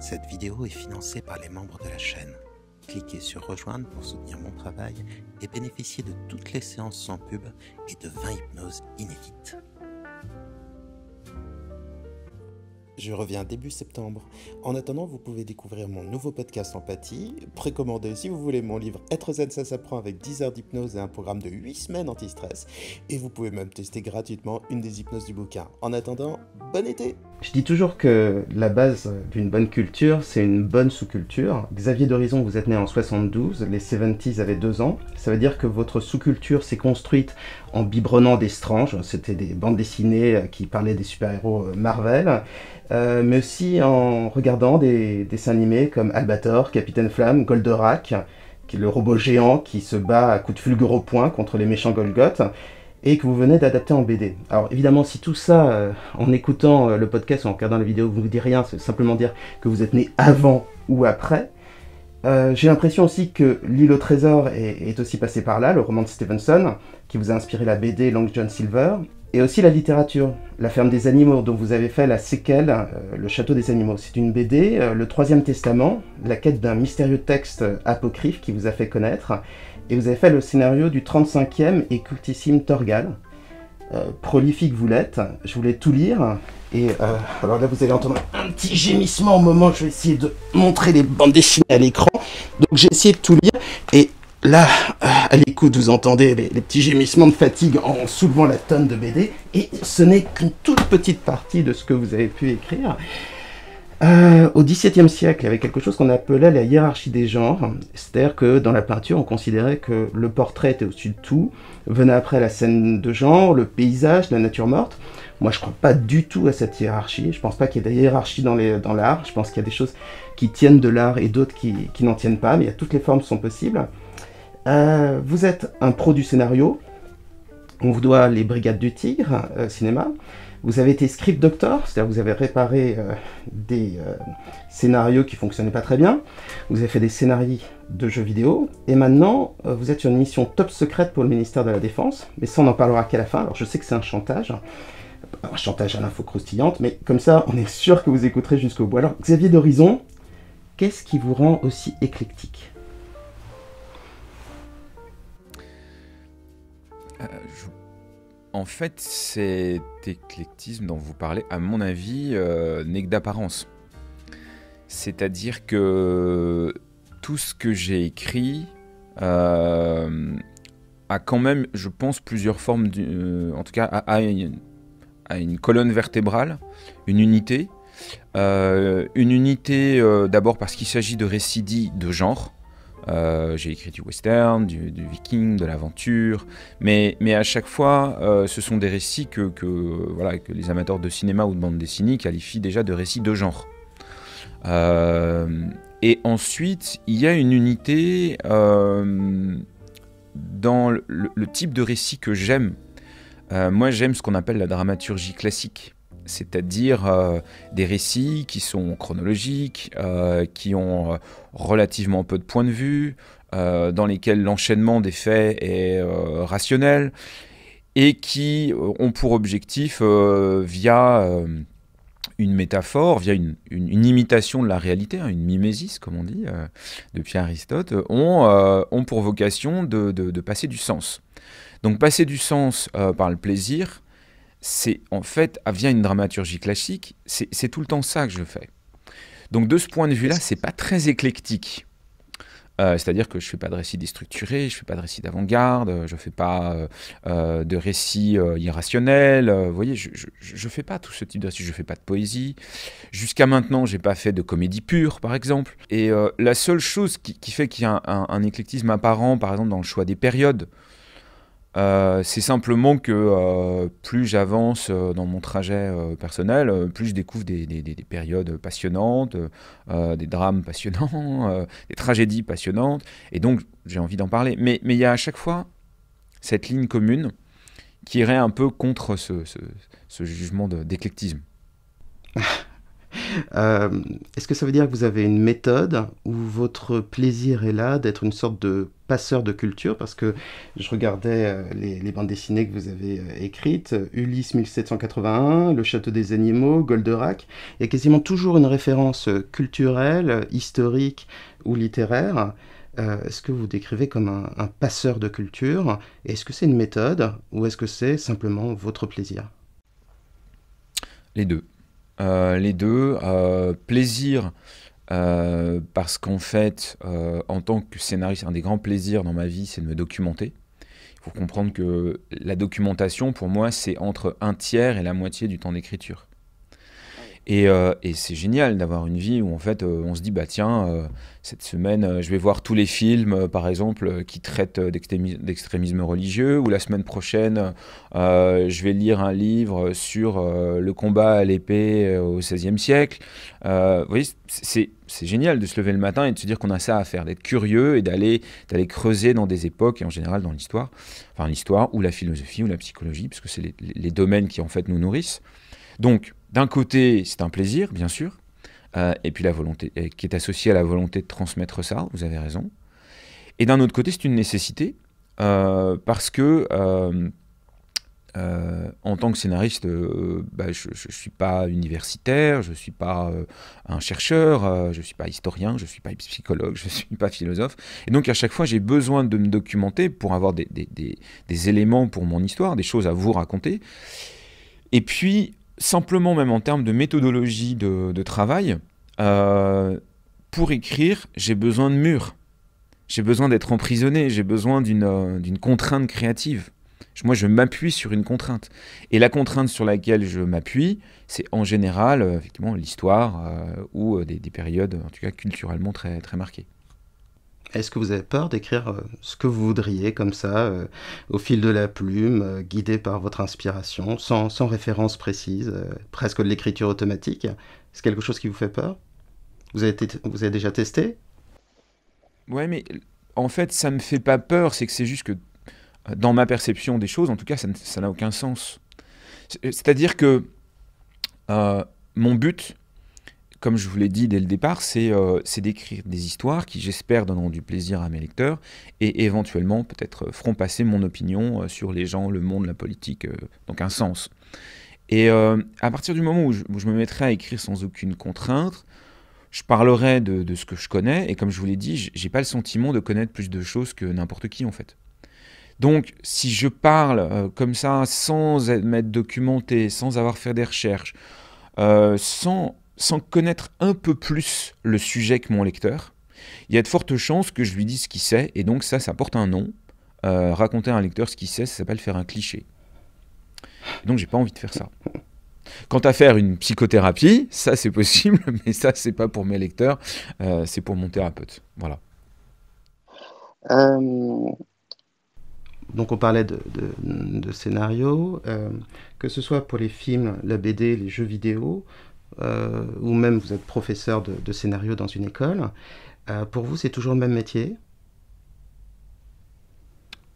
Cette vidéo est financée par les membres de la chaîne. Cliquez sur rejoindre pour soutenir mon travail et bénéficier de toutes les séances sans pub et de 20 hypnoses inédites. Je reviens début septembre. En attendant, vous pouvez découvrir mon nouveau podcast Empathie, précommander si vous voulez mon livre Être zen, ça s'apprend avec 10 heures d'hypnose et un programme de 8 semaines anti-stress. Et vous pouvez même tester gratuitement une des hypnoses du bouquin. En attendant, bon été! Je dis toujours que la base d'une bonne culture, c'est une bonne sous-culture. Xavier d'Horizon, vous êtes né en 72, les 70s avaient 2 ans. Ça veut dire que votre sous-culture s'est construite en biberonnant des Strange, c'était des bandes dessinées qui parlaient des super-héros Marvel, mais aussi en regardant des dessins animés comme Albator, Capitaine Flamme, Goldorak, qui est le robot géant qui se bat à coups de fulgure au poing contre les méchants Golgoth, et que vous venez d'adapter en BD. Alors évidemment, si tout ça, en écoutant le podcast ou en regardant la vidéo, vous ne vous dites rien, c'est simplement dire que vous êtes né avant ou après. J'ai l'impression aussi que L'île au trésor est aussi passé par là, le roman de Stevenson, qui vous a inspiré la BD Long John Silver, et aussi la littérature, La ferme des animaux, dont vous avez fait la séquelle, Le château des animaux. C'est une BD, le Troisième Testament, la quête d'un mystérieux texte apocryphe qui vous a fait connaître, et vous avez fait le scénario du 35e et cultissime Torgal. Prolifique vous l'êtes, je voulais tout lire, et alors là vous allez entendre un petit gémissement au moment où je vais essayer de montrer les bandes dessinées à l'écran, donc j'ai essayé de tout lire, et là, à l'écoute, vous entendez les petits gémissements de fatigue en soulevant la tonne de BD, et ce n'est qu'une toute petite partie de ce que vous avez pu écrire. Au XVIIe siècle, il y avait quelque chose qu'on appelait la hiérarchie des genres, c'est-à-dire que dans la peinture, on considérait que le portrait était au-dessus de tout, venait après la scène de genre, le paysage, la nature morte. Moi, je ne crois pas du tout à cette hiérarchie, je ne pense pas qu'il y ait des hiérarchies dans l'art, je pense qu'il y a des choses qui tiennent de l'art et d'autres qui n'en tiennent pas, mais toutes les formes sont possibles. Vous êtes un pro du scénario, on vous doit Les Brigades du Tigre, cinéma. Vous avez été script doctor, c'est-à-dire que vous avez réparé des scénarios qui ne fonctionnaient pas très bien. Vous avez fait des scénarios de jeux vidéo. Et maintenant, vous êtes sur une mission top secrète pour le ministère de la Défense. Mais ça, on n'en parlera qu'à la fin. Alors, je sais que c'est un chantage à l'info croustillante, mais comme ça, on est sûr que vous écouterez jusqu'au bout. Alors, Xavier d'Horizon, qu'est-ce qui vous rend aussi éclectique ? En fait, cet éclectisme dont vous parlez, à mon avis, n'est que d'apparence. C'est-à-dire que tout ce que j'ai écrit a quand même, je pense, plusieurs formes, en tout cas, a une colonne vertébrale, une unité. Une unité d'abord parce qu'il s'agit de récits dits de genre. J'ai écrit du western, du viking, de l'aventure, mais à chaque fois, ce sont des récits que les amateurs de cinéma ou de bande dessinée qualifient déjà de récits de genre. Et ensuite, il y a une unité dans le type de récit que j'aime. Moi, j'aime ce qu'on appelle la dramaturgie classique. C'est-à-dire des récits qui sont chronologiques, qui ont relativement peu de points de vue, dans lesquels l'enchaînement des faits est rationnel, et qui ont pour objectif, via une métaphore, via une imitation de la réalité, une mimésis, comme on dit, depuis Aristote, ont pour vocation de passer du sens. Donc passer du sens par le plaisir, c'est en fait, via une dramaturgie classique, c'est tout le temps ça que je fais. Donc de ce point de vue-là, c'est pas très éclectique. C'est-à-dire que je fais pas de récits déstructurés, je fais pas de récits d'avant-garde, je fais pas de récits irrationnels. Vous voyez, je fais pas tout ce type de récits, je fais pas de poésie. Jusqu'à maintenant, j'ai pas fait de comédie pure, par exemple. Et la seule chose qui fait qu'il y a un éclectisme apparent, par exemple, dans le choix des périodes, c'est simplement que plus j'avance dans mon trajet personnel, plus je découvre des périodes passionnantes, des drames passionnants, des tragédies passionnantes, et donc j'ai envie d'en parler. Mais il y a à chaque fois cette ligne commune qui irait un peu contre ce jugement d'éclectisme. Est-ce que ça veut dire que vous avez une méthode où votre plaisir est là d'être une sorte de passeur de culture? Parce que je regardais les bandes dessinées que vous avez écrites, Ulysse 1781, Le Château des Animaux, Goldorak. Il y a quasiment toujours une référence culturelle, historique ou littéraire. Est-ce que vous décrivez comme un passeur de culture? Est-ce que c'est une méthode ou est-ce que c'est simplement votre plaisir? Les deux. Les deux. Plaisir, parce qu'en fait, en tant que scénariste, un des grands plaisirs dans ma vie, c'est de me documenter. Il faut comprendre que la documentation, pour moi, c'est entre un tiers et la moitié du temps d'écriture. Et c'est génial d'avoir une vie où en fait on se dit bah tiens cette semaine je vais voir tous les films par exemple qui traitent d'extrémisme religieux, ou la semaine prochaine je vais lire un livre sur le combat à l'épée au XVIe siècle. Vous voyez, c'est génial de se lever le matin et de se dire qu'on a ça à faire, d'être curieux et d'aller creuser dans des époques, et en général dans l'histoire, enfin l'histoire ou la philosophie ou la psychologie, parce que c'est les domaines qui en fait nous nourrissent. Donc, d'un côté, c'est un plaisir, bien sûr, et puis la volonté, qui est associée à la volonté de transmettre ça, vous avez raison. Et d'un autre côté, c'est une nécessité, parce que, en tant que scénariste, bah, je ne suis pas universitaire, je ne suis pas un chercheur, je ne suis pas historien, je ne suis pas psychologue, je ne suis pas philosophe. Et donc, à chaque fois, j'ai besoin de me documenter pour avoir des éléments pour mon histoire, des choses à vous raconter. Et puis, simplement, même en termes de méthodologie de travail, pour écrire, j'ai besoin de murs. J'ai besoin d'être emprisonné, j'ai besoin d'une contrainte créative. Moi, je m'appuie sur une contrainte. Et la contrainte sur laquelle je m'appuie, c'est en général, effectivement, l'histoire ou des périodes, en tout cas culturellement très, très marquées. Est-ce que vous avez peur d'écrire ce que vous voudriez, comme ça, au fil de la plume, guidé par votre inspiration, sans référence précise, presque de l'écriture automatique? C'est quelque chose qui vous fait peur? Vous avez déjà testé? Ouais, mais en fait, ça me fait pas peur, c'est que c'est juste que dans ma perception des choses, en tout cas, ça n'a aucun sens. C'est-à-dire que mon but, comme je vous l'ai dit dès le départ, c'est d'écrire des histoires qui, j'espère, donneront du plaisir à mes lecteurs et éventuellement, peut-être, feront passer mon opinion sur les gens, le monde, la politique, donc un sens. Et à partir du moment où je me mettrai à écrire sans aucune contrainte, je parlerai de ce que je connais, et comme je vous l'ai dit, j'ai pas le sentiment de connaître plus de choses que n'importe qui, en fait. Donc, si je parle comme ça, sans m'être documenté, sans avoir fait des recherches, sans connaître un peu plus le sujet que mon lecteur, il y a de fortes chances que je lui dise ce qu'il sait, et donc ça porte un nom. Raconter à un lecteur ce qu'il sait, ça s'appelle faire un cliché. Et donc, j'ai pas envie de faire ça. Quant à faire une psychothérapie, ça c'est possible, mais ça c'est pas pour mes lecteurs, c'est pour mon thérapeute. Voilà. Donc on parlait de scénario, que ce soit pour les films, la BD, les jeux vidéo, ou même vous êtes professeur de scénario dans une école. Pour vous, c'est toujours le même métier?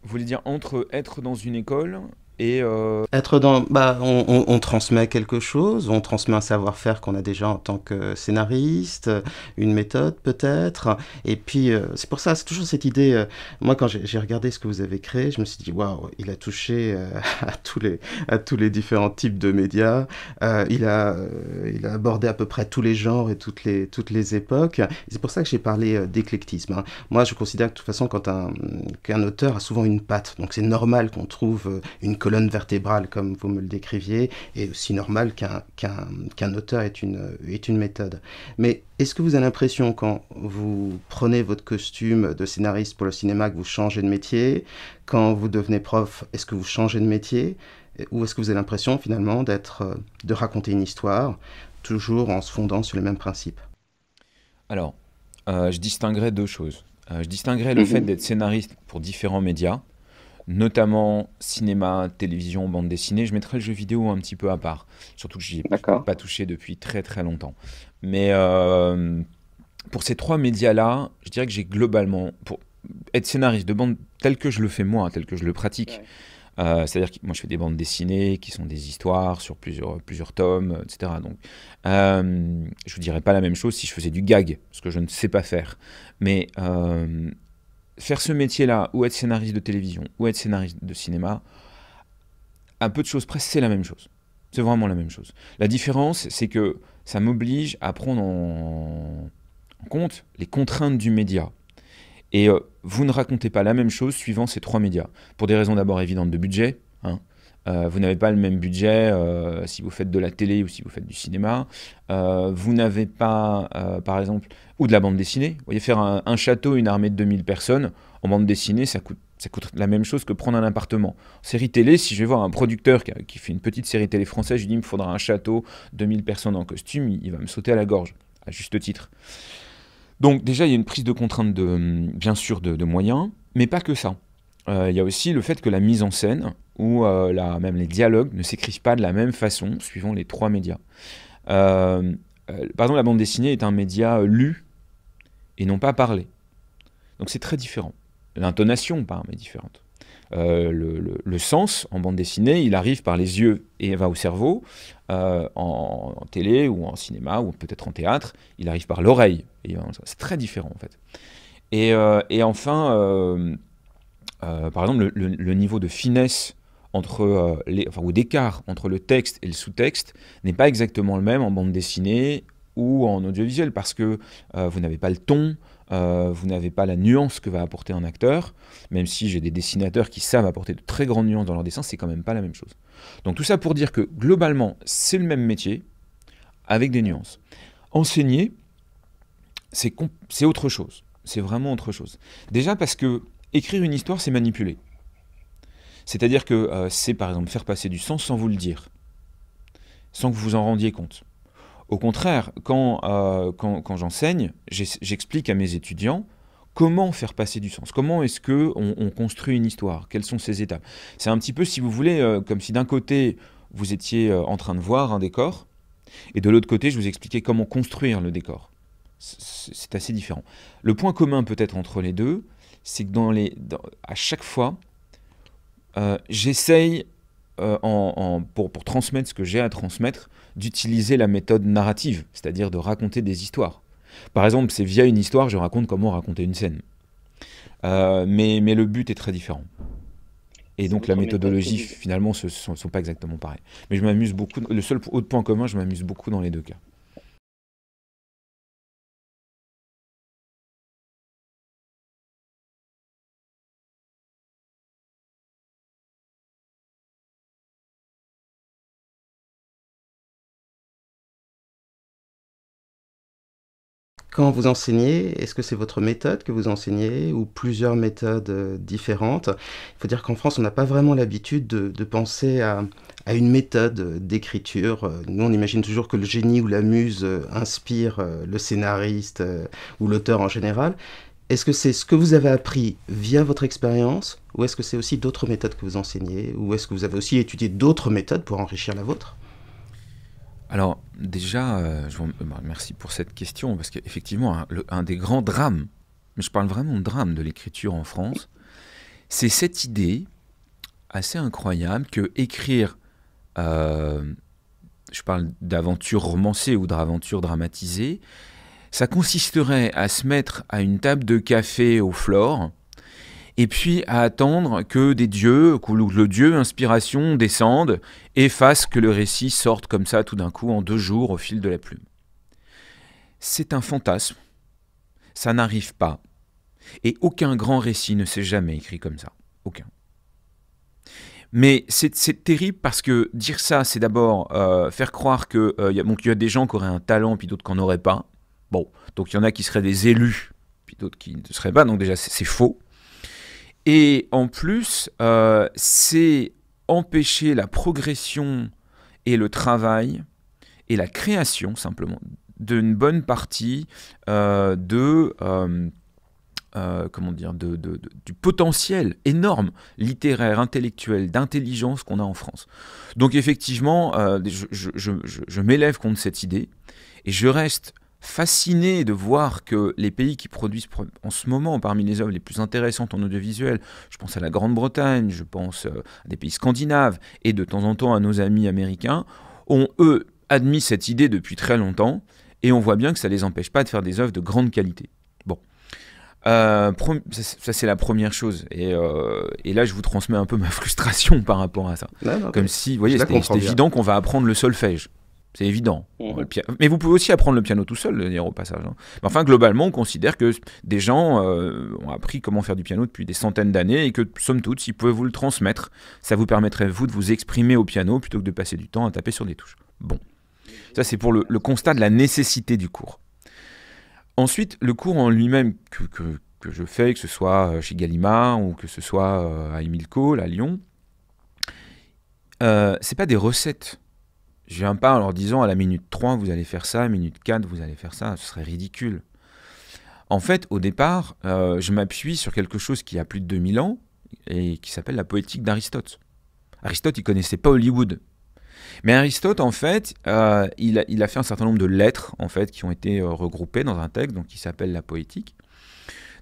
Vous voulez dire entre être dans une école et... Être dans... Bah, on transmet quelque chose, on transmet un savoir-faire qu'on a déjà en tant que scénariste, une méthode peut-être, et puis c'est pour ça, c'est toujours cette idée, moi quand j'ai regardé ce que vous avez créé, je me suis dit, waouh, il a touché à tous les différents types de médias, il a abordé à peu près tous les genres et toutes les époques, et c'est pour ça que j'ai parlé d'éclectisme, hein. Moi je considère que de toute façon qu'un auteur a souvent une patte, donc c'est normal qu'on trouve une colonne vertébrale, comme vous me le décriviez, et aussi normal qu'un auteur ait une méthode. Mais est-ce que vous avez l'impression, quand vous prenez votre costume de scénariste pour le cinéma, que vous changez de métier? Quand vous devenez prof, est-ce que vous changez de métier? Ou est-ce que vous avez l'impression, finalement, de raconter une histoire, toujours en se fondant sur les mêmes principes? Alors, je distinguerai deux choses. Je distinguerai le fait d'être scénariste pour différents médias, notamment cinéma, télévision, bande dessinée. Je mettrai le jeu vidéo un petit peu à part, surtout que j'y ai pas touché depuis très très longtemps. Mais pour ces trois médias-là, je dirais que j'ai globalement, pour être scénariste de bande tel que je le fais moi, tel que je le pratique, C'est-à-dire que moi je fais des bandes dessinées qui sont des histoires sur plusieurs tomes, etc. Donc je vous dirais pas la même chose si je faisais du gag, ce que je ne sais pas faire. Mais faire ce métier-là, ou être scénariste de télévision, ou être scénariste de cinéma, à peu de choses près, c'est la même chose. C'est vraiment la même chose. La différence, c'est que ça m'oblige à prendre en compte les contraintes du média. Et vous ne racontez pas la même chose suivant ces 3 médias. Pour des raisons d'abord évidentes de budget. Hein. Vous n'avez pas le même budget si vous faites de la télé ou si vous faites du cinéma. Vous n'avez pas, par exemple, ou de la bande dessinée. Vous voyez, faire un château, une armée de 2000 personnes, en bande dessinée, ça coûte la même chose que prendre un appartement. En série télé, si je vais voir un producteur qui fait une petite série télé française, je lui dis il me faudra un château, 2000 personnes en costume, il va me sauter à la gorge, à juste titre. Donc déjà, il y a une prise de contrainte, bien sûr, de moyens, mais pas que ça. Il y a aussi le fait que la mise en scène, ou même les dialogues, ne s'écrivent pas de la même façon, suivant les 3 médias. Par exemple, la bande dessinée est un média lu, et non pas parlé. Donc c'est très différent. L'intonation, par est différente. Le sens, en bande dessinée, il arrive par les yeux et va au cerveau. En télé ou en cinéma ou peut-être en théâtre, il arrive par l'oreille. C'est très différent en fait. Et enfin, par exemple, le niveau de finesse ou d'écart entre le texte et le sous-texte n'est pas exactement le même en bande dessinée ou en audiovisuel parce que vous n'avez pas le ton, vous n'avez pas la nuance que va apporter un acteur, même si j'ai des dessinateurs qui savent apporter de très grandes nuances dans leur dessin, c'est quand même pas la même chose. Donc tout ça pour dire que globalement, c'est le même métier, avec des nuances. Enseigner, c'est autre chose, c'est vraiment autre chose. Déjà parce que écrire une histoire, c'est manipuler. C'est-à-dire que c'est par exemple faire passer du sens sans vous le dire, sans que vous vous en rendiez compte. Au contraire, quand j'enseigne, j'explique à mes étudiants comment faire passer du sens. Comment est-ce qu'on construit une histoire? Quelles sont ses étapes? C'est un petit peu, si vous voulez, comme si d'un côté, vous étiez en train de voir un décor, et de l'autre côté, je vous expliquais comment construire le décor. C'est assez différent. Le point commun peut-être entre les deux, c'est que à chaque fois, j'essaye, pour transmettre ce que j'ai à transmettre, d'utiliser la méthode narrative, c'est-à-dire de raconter des histoires. Par exemple, c'est via une histoire, je raconte comment raconter une scène. Mais le but est très différent. Et donc la méthodologie, finalement, ne sont pas exactement pareilles. Mais je m'amuse beaucoup, le seul autre point commun, je m'amuse beaucoup dans les deux cas. Quand vous enseignez, est-ce que c'est votre méthode que vous enseignez ou plusieurs méthodes différentes? Il faut dire qu'en France, on n'a pas vraiment l'habitude de penser à une méthode d'écriture. Nous, on imagine toujours que le génie ou la muse inspire le scénariste ou l'auteur en général. Est-ce que c'est ce que vous avez appris via votre expérience ou est-ce que c'est aussi d'autres méthodes que vous enseignez ou est-ce que vous avez aussi étudié d'autres méthodes pour enrichir la vôtre? Alors déjà, merci pour cette question, parce qu'effectivement, un des grands drames, mais je parle vraiment de drame de l'écriture en France, c'est cette idée assez incroyable que écrire, je parle d'aventure romancée ou d'aventure dramatisée, ça consisterait à se mettre à une table de café au Flore, et puis à attendre que des dieux, que le dieu inspiration descende et fasse que le récit sorte comme ça tout d'un coup en 2 jours au fil de la plume. C'est un fantasme, ça n'arrive pas, et aucun grand récit ne s'est jamais écrit comme ça, aucun. Mais c'est terrible parce que dire ça, c'est d'abord faire croire qu'il y a des gens qui auraient un talent puis d'autres qui n'en auraient pas. Bon, donc il y en a qui seraient des élus puis d'autres qui ne seraient pas, donc déjà c'est faux. Et en plus, c'est empêcher la progression et le travail et la création, simplement, d'une bonne partie du potentiel énorme, littéraire, intellectuel, d'intelligence qu'on a en France. Donc effectivement, je m'élève contre cette idée et je reste fasciné de voir que les pays qui produisent en ce moment parmi les œuvres les plus intéressantes en audiovisuel, je pense à la Grande-Bretagne, je pense à des pays scandinaves et de temps en temps à nos amis américains, ont eux admis cette idée depuis très longtemps et on voit bien que ça ne les empêche pas de faire des œuvres de grande qualité. Bon. Ça c'est la première chose et là je vous transmets un peu ma frustration par rapport à ça. Non, comme si, vous voyez, c'était évident qu'on va apprendre le solfège. C'est évident. Mais vous pouvez aussi apprendre le piano tout seul, dire au passage. Hein. Mais enfin, globalement, on considère que des gens ont appris comment faire du piano depuis des centaines d'années et que, somme toute, s'ils pouvaient vous le transmettre, ça vous permettrait, vous, de vous exprimer au piano plutôt que de passer du temps à taper sur des touches. Bon. Ça, c'est pour le constat de la nécessité du cours. Ensuite, le cours en lui-même que je fais, que ce soit chez Gallimard ou que ce soit à Émile Cole, à Lyon, c'est pas des recettes. Je viens pas en leur disant à la minute 3 vous allez faire ça, à la minute 4 vous allez faire ça, ce serait ridicule. En fait, au départ, je m'appuie sur quelque chose qui a plus de 2000 ans et qui s'appelle la poétique d'Aristote. Aristote, il connaissait pas Hollywood. Mais Aristote, en fait, il a fait un certain nombre de lettres en fait, qui ont été regroupées dans un texte donc, qui s'appelle la poétique,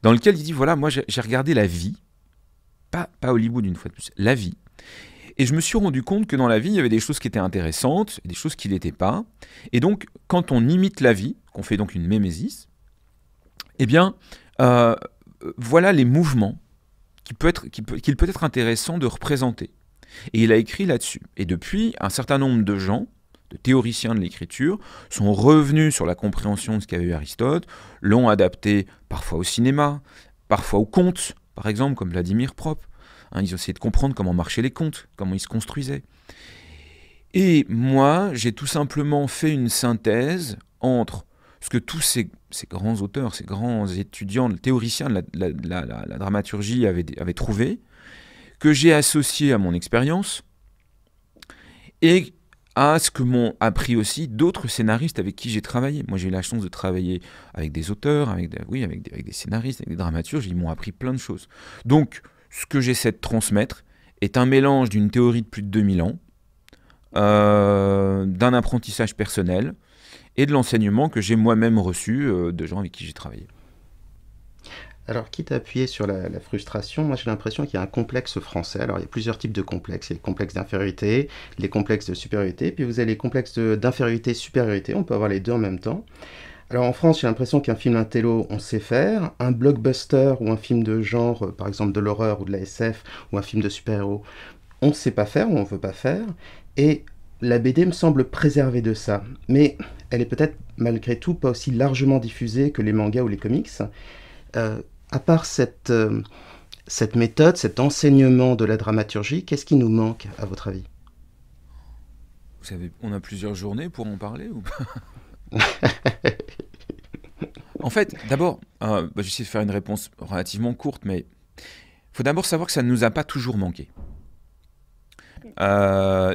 dans lequel il dit, voilà, moi j'ai regardé la vie, pas Hollywood une fois de plus, la vie. Et je me suis rendu compte que dans la vie, il y avait des choses qui étaient intéressantes, et des choses qui ne l'étaient pas. Et donc, quand on imite la vie, qu'on fait donc une mémésis, eh bien, voilà les mouvements qu'il peut être intéressant de représenter. Et il a écrit là-dessus. Et depuis, un certain nombre de gens, de théoriciens de l'écriture, sont revenus sur la compréhension de ce qu'avait eu Aristote, l'ont adapté parfois au cinéma, parfois au conte, par exemple, comme Vladimir Propp. Ils ont essayé de comprendre comment marchaient les contes, comment ils se construisaient. Et moi, j'ai tout simplement fait une synthèse entre ce que tous ces grands auteurs, ces grands étudiants, théoriciens de la dramaturgie avaient trouvé, que j'ai associé à mon expérience, et à ce que m'ont appris aussi d'autres scénaristes avec qui j'ai travaillé. Moi, j'ai eu la chance de travailler avec des auteurs, avec des scénaristes, avec des dramaturges, ils m'ont appris plein de choses. Donc, ce que j'essaie de transmettre est un mélange d'une théorie de plus de 2000 ans, d'un apprentissage personnel et de l'enseignement que j'ai moi-même reçu de gens avec qui j'ai travaillé. Alors, quitte à appuyer sur la frustration, moi j'ai l'impression qu'il y a un complexe français. Alors, il y a plusieurs types de complexes. Il y a les complexes d'infériorité, les complexes de supériorité, puis vous avez les complexes d'infériorité-supériorité. On peut avoir les deux en même temps. Alors en France, j'ai l'impression qu'un film intello, on sait faire. Un blockbuster ou un film de genre, par exemple de l'horreur ou de la SF, ou un film de super-héros, on ne sait pas faire ou on ne veut pas faire. Et la BD me semble préservée de ça. Mais elle est peut-être malgré tout pas aussi largement diffusée que les mangas ou les comics. À part cette méthode, cet enseignement de la dramaturgie, qu'est-ce qui nous manque à votre avis ? Vous savez, on a plusieurs journées pour en parler ou pas ? En fait, d'abord, j'essaie de faire une réponse relativement courte, mais il faut d'abord savoir que ça ne nous a pas toujours manqué.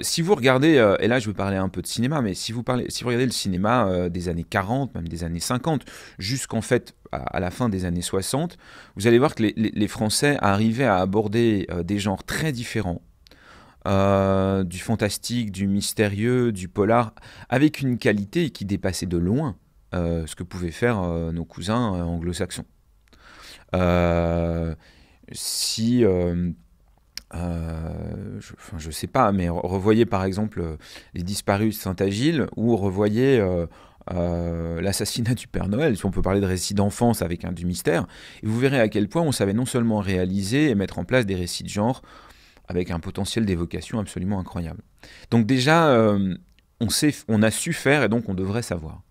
Si vous regardez, et là je vais parler un peu de cinéma, mais si vous regardez le cinéma des années 40, même des années 50, jusqu'en fait à la fin des années 60, vous allez voir que les Français arrivaient à aborder des genres très différents, du fantastique, du mystérieux, du polar, avec une qualité qui dépassait de loin ce que pouvaient faire nos cousins anglo-saxons. Je sais pas, mais revoyez par exemple Les Disparus de Saint-Agile ou revoyez l'assassinat du Père Noël, si on peut parler de récits d'enfance avec du mystère, et vous verrez à quel point on savait non seulement réaliser et mettre en place des récits de genre avec un potentiel d'évocation absolument incroyable. Donc déjà, on a su faire et donc on devrait savoir.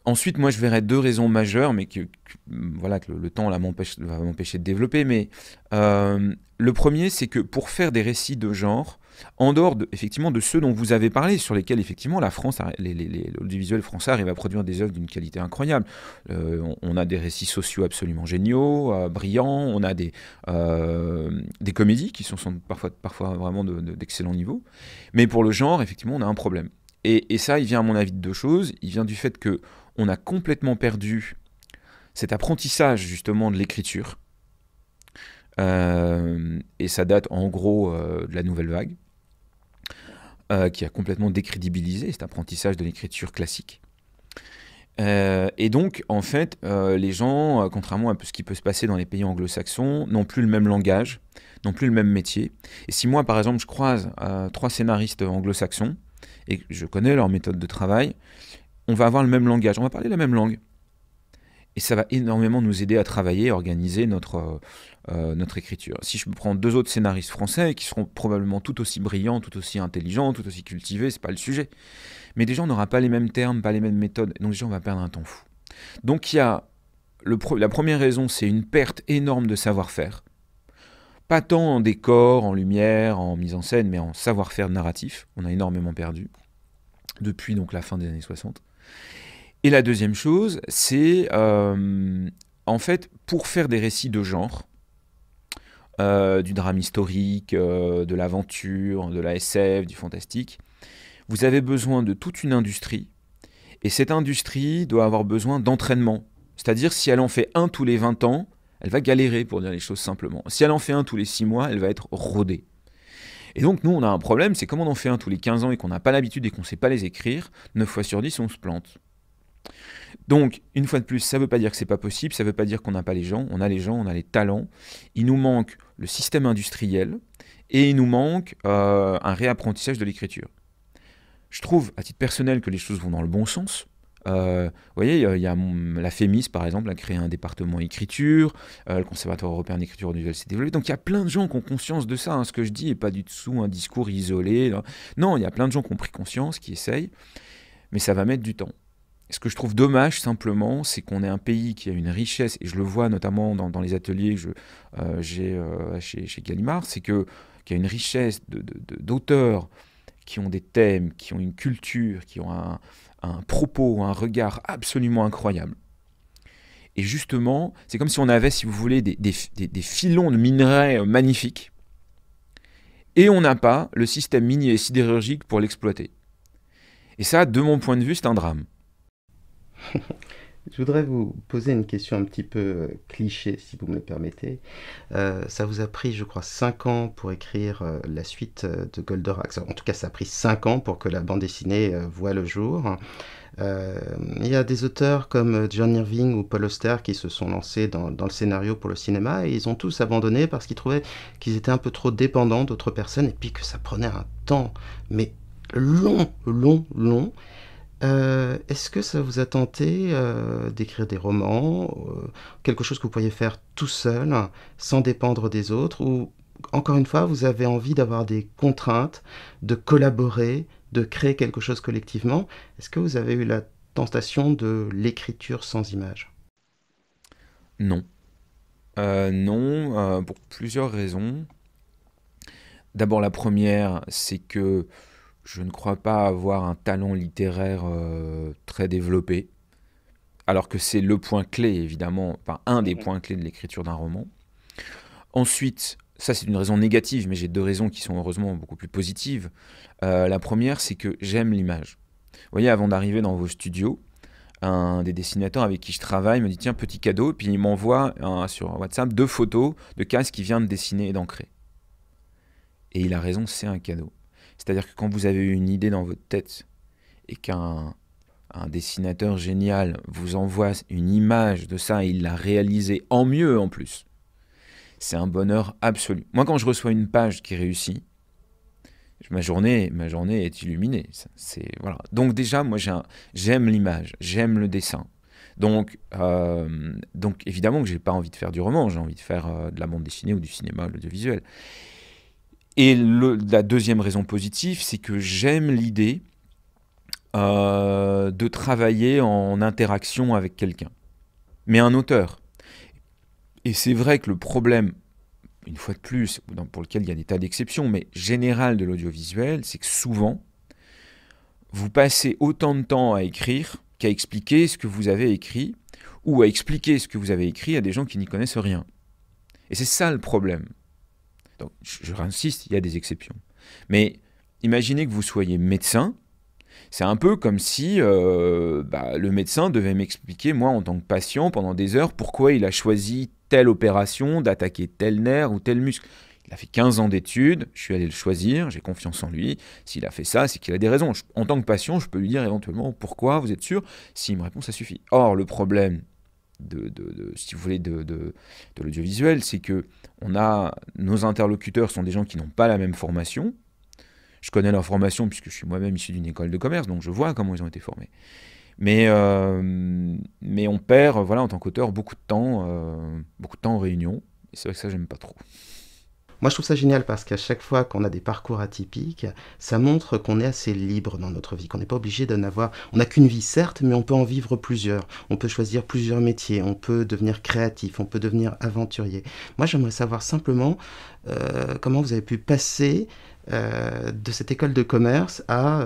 Ensuite, moi, je verrais deux raisons majeures, mais que le temps va m'empêcher de développer. Mais le premier, c'est que pour faire des récits de genre, en dehors effectivement de ceux dont vous avez parlé, sur lesquels effectivement la France, l'audiovisuel français arrive à produire des œuvres d'une qualité incroyable. On a des récits sociaux absolument géniaux, brillants. On a des comédies qui sont parfois vraiment d'excellent niveau. Mais pour le genre, effectivement, on a un problème. Et ça, il vient à mon avis de deux choses. Il vient du fait que on a complètement perdu cet apprentissage justement de l'écriture. Et ça date en gros de la Nouvelle Vague, qui a complètement décrédibilisé cet apprentissage de l'écriture classique. Et donc, en fait, les gens, contrairement à ce qui peut se passer dans les pays anglo-saxons, n'ont plus le même langage, n'ont plus le même métier. Et si moi, par exemple, je croise 3 scénaristes anglo-saxons, et que je connais leur méthode de travail, on va avoir le même langage, on va parler la même langue. Et ça va énormément nous aider à travailler, à organiser notre écriture. Si je prends 2 autres scénaristes français, qui seront probablement tout aussi brillants, tout aussi intelligents, tout aussi cultivés, c'est pas le sujet. Mais déjà, on n'aura pas les mêmes termes, pas les mêmes méthodes, donc déjà, on va perdre un temps fou. Donc il y a la première raison, c'est une perte énorme de savoir-faire. Pas tant en décor, en lumière, en mise en scène, mais en savoir-faire narratif. On a énormément perdu depuis donc la fin des années 60. Et la deuxième chose, c'est en fait, pour faire des récits de genre, du drame historique, de l'aventure, de la SF, du fantastique, vous avez besoin de toute une industrie, et cette industrie doit avoir besoin d'entraînement. C'est-à-dire, si elle en fait un tous les 20 ans, elle va galérer, pour dire les choses simplement. Si elle en fait un tous les 6 mois, elle va être rodée. Et donc, nous, on a un problème, c'est comment on en fait un tous les 15 ans et qu'on n'a pas l'habitude et qu'on ne sait pas les écrire, 9 fois sur 10, on se plante. Donc, une fois de plus, ça ne veut pas dire que c'est pas possible, ça ne veut pas dire qu'on n'a pas les gens, on a les gens, on a les talents. Il nous manque le système industriel et il nous manque un réapprentissage de l'écriture. Je trouve, à titre personnel, que les choses vont dans le bon sens. Vous voyez, il y a la FEMIS, par exemple, a créé un département écriture, le Conservatoire européen d'écriture audiovisuelle s'est développé. Donc il y a plein de gens qui ont conscience de ça. Ce que je dis n'est pas du tout un discours isolé. Non, il y a plein de gens qui ont pris conscience, qui essayent, mais ça va mettre du temps. Ce que je trouve dommage, simplement, c'est qu'on est un pays qui a une richesse, et je le vois notamment dans les ateliers que j'ai chez Gallimard, c'est qu'il y a une richesse d'auteurs qui ont des thèmes, qui ont une culture, qui ont un propos, un regard absolument incroyable. Et justement, c'est comme si on avait, si vous voulez, des filons de minerais magnifiques, et on n'a pas le système minier et sidérurgique pour l'exploiter. Et ça, de mon point de vue, c'est un drame. Je voudrais vous poser une question un petit peu cliché, si vous me le permettez. Ça vous a pris, je crois, 5 ans pour écrire la suite de Goldorak. En tout cas, ça a pris 5 ans pour que la bande dessinée voie le jour. Il y a des auteurs comme John Irving ou Paul Auster qui se sont lancés dans le scénario pour le cinéma, et ils ont tous abandonné parce qu'ils trouvaient qu'ils étaient un peu trop dépendants d'autres personnes, et puis que ça prenait un temps, mais long. Est-ce que ça vous a tenté d'écrire des romans, quelque chose que vous pourriez faire tout seul, sans dépendre des autres, ou encore une fois, vous avez envie d'avoir des contraintes, de collaborer, de créer quelque chose collectivement? Est-ce que vous avez eu la tentation de l'écriture sans image? Non. Non, pour plusieurs raisons. D'abord, la première, c'est que je ne crois pas avoir un talent littéraire très développé, alors que c'est le point clé, évidemment, enfin un des points clés de l'écriture d'un roman. Ensuite, ça c'est une raison négative, mais j'ai 2 raisons qui sont heureusement beaucoup plus positives. La première, c'est que j'aime l'image. Vous voyez, avant d'arriver dans vos studios, un des dessinateurs avec qui je travaille me dit « Tiens, petit cadeau », puis il m'envoie sur WhatsApp 2 photos de cases qu'il vient de dessiner et d'ancrer. Et il a raison, c'est un cadeau. C'est-à-dire que quand vous avez une idée dans votre tête et qu'un dessinateur génial vous envoie une image de ça et il l'a réalisée en mieux en plus, c'est un bonheur absolu. Moi, quand je reçois une page qui réussit, ma journée est illuminée. Voilà. Donc déjà, moi, j'aime l'image, j'aime le dessin. Donc évidemment que j'ai pas envie de faire du roman, j'ai envie de faire de la bande dessinée ou du cinéma, de l'audiovisuel. Et la deuxième raison positive, c'est que j'aime l'idée de travailler en interaction avec quelqu'un. Mais un auteur. Et c'est vrai que le problème, une fois de plus, pour lequel il y a des tas d'exceptions, mais général de l'audiovisuel, c'est que souvent, vous passez autant de temps à écrire qu'à expliquer ce que vous avez écrit, ou à expliquer ce que vous avez écrit à des gens qui n'y connaissent rien. Et c'est ça le problème. Donc, je réinsiste, il y a des exceptions. Mais imaginez que vous soyez médecin, c'est un peu comme si le médecin devait m'expliquer, moi, en tant que patient, pendant des heures, pourquoi il a choisi telle opération, d'attaquer tel nerf ou tel muscle. Il Il a fait 15 ans d'études, je suis allé le choisir, j'ai confiance en lui. S'il a fait ça, c'est qu'il a des raisons. En tant que patient, je peux lui dire éventuellement pourquoi, vous êtes sûr? S'il me répond, ça suffit. Or, le problème si vous voulez, de l'audiovisuel, c'est que nos interlocuteurs sont des gens qui n'ont pas la même formation. Je connais leur formation puisque je suis moi-même issu d'une école de commerce, donc je vois comment ils ont été formés. Mais on perd, voilà, en tant qu'auteur, beaucoup de temps en réunion. Et c'est vrai que ça, j'aime pas trop. Moi, je trouve ça génial parce qu'à chaque fois qu'on a des parcours atypiques, ça montre qu'on est assez libre dans notre vie, qu'on n'est pas obligé d'en avoir... On n'a qu'une vie, certes, mais on peut en vivre plusieurs. On peut choisir plusieurs métiers, on peut devenir créatif, on peut devenir aventurier. Moi, j'aimerais savoir simplement comment vous avez pu passer de cette école de commerce à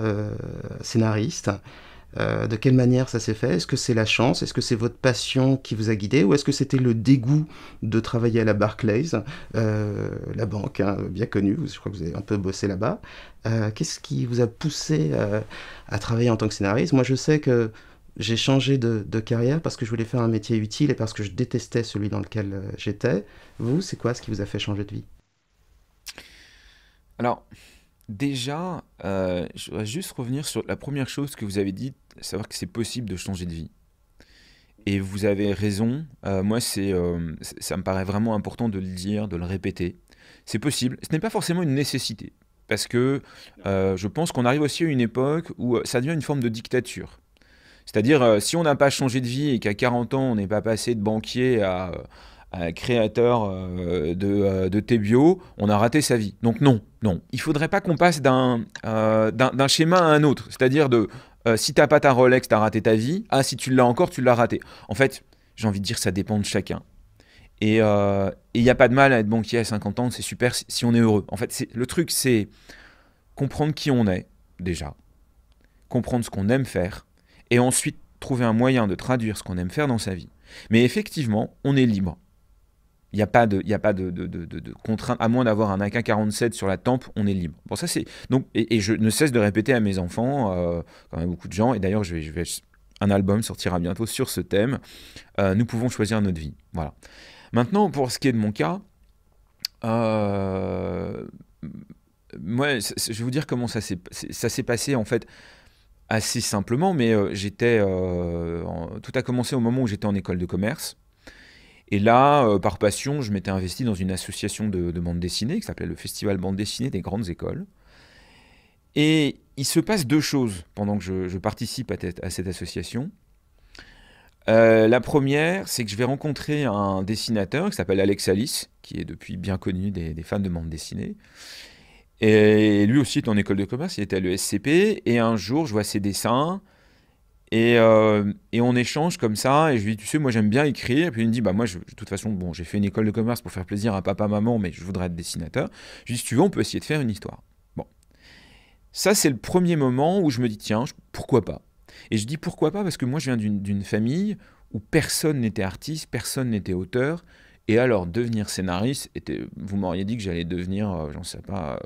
scénariste. De quelle manière ça s'est fait? Est-ce que c'est la chance? Est-ce que c'est votre passion qui vous a guidé? Ou est-ce que c'était le dégoût de travailler à la Barclays, la banque, hein, bien connue, je crois que vous avez un peu bossé là-bas. Qu'est-ce qui vous a poussé à travailler en tant que scénariste? Moi, je sais que j'ai changé de carrière parce que je voulais faire un métier utile et parce que je détestais celui dans lequel j'étais. Vous, c'est quoi ce qui vous a fait changer de vie? Alors, déjà, je voudrais juste revenir sur la première chose que vous avez dit, savoir que c'est possible de changer de vie. Et vous avez raison, moi ça me paraît vraiment important de le dire, de le répéter. C'est possible, ce n'est pas forcément une nécessité, parce que je pense qu'on arrive aussi à une époque où ça devient une forme de dictature. C'est-à-dire, si on n'a pas changé de vie et qu'à 40 ans, on n'est pas passé de banquier à créateur de Tébio, on a raté sa vie. Donc non. Il ne faudrait pas qu'on passe d'un schéma à un autre. C'est-à-dire si tu n'as pas ta Rolex, tu as raté ta vie. Ah, si tu l'as encore, tu l'as raté. En fait, j'ai envie de dire, ça dépend de chacun. Et il n'y a pas de mal à être banquier à 50 ans, c'est super si on est heureux. En fait, le truc, c'est comprendre qui on est, déjà. Comprendre ce qu'on aime faire. Et ensuite, trouver un moyen de traduire ce qu'on aime faire dans sa vie. Mais effectivement, on est libre. Il n'y a pas de contrainte, à moins d'avoir un AK-47 sur la tempe, on est libre. Bon, ça c'est donc et je ne cesse de répéter à mes enfants, quand même beaucoup de gens, et d'ailleurs un album sortira bientôt sur ce thème. Nous pouvons choisir notre vie. Voilà. Maintenant, pour ce qui est de mon cas, moi, je vais vous dire comment ça s'est passé en fait assez simplement, mais tout a commencé au moment où j'étais en école de commerce. Et là, par passion, je m'étais investi dans une association de bande dessinée qui s'appelait le Festival Bande Dessinée des Grandes Écoles. Et il se passe deux choses pendant que je participe à cette association. La première, c'est que je vais rencontrer un dessinateur qui s'appelle Alex Alice, qui est depuis bien connu des fans de bande dessinée. Et lui aussi est en école de commerce, il était à l'ESCP. Et un jour, je vois ses dessins. Et on échange comme ça, et je lui dis, tu sais, moi j'aime bien écrire. Et puis il me dit, bah moi, de toute façon, bon, j'ai fait une école de commerce pour faire plaisir à papa, maman, mais je voudrais être dessinateur. Je lui dis, si tu veux, on peut essayer de faire une histoire. Bon. Ça, c'est le premier moment où je me dis, tiens, pourquoi pas? Et je dis pourquoi pas parce que moi, je viens d'une famille où personne n'était artiste, personne n'était auteur. Et alors, devenir scénariste, vous m'auriez dit que j'allais devenir, j'en sais pas,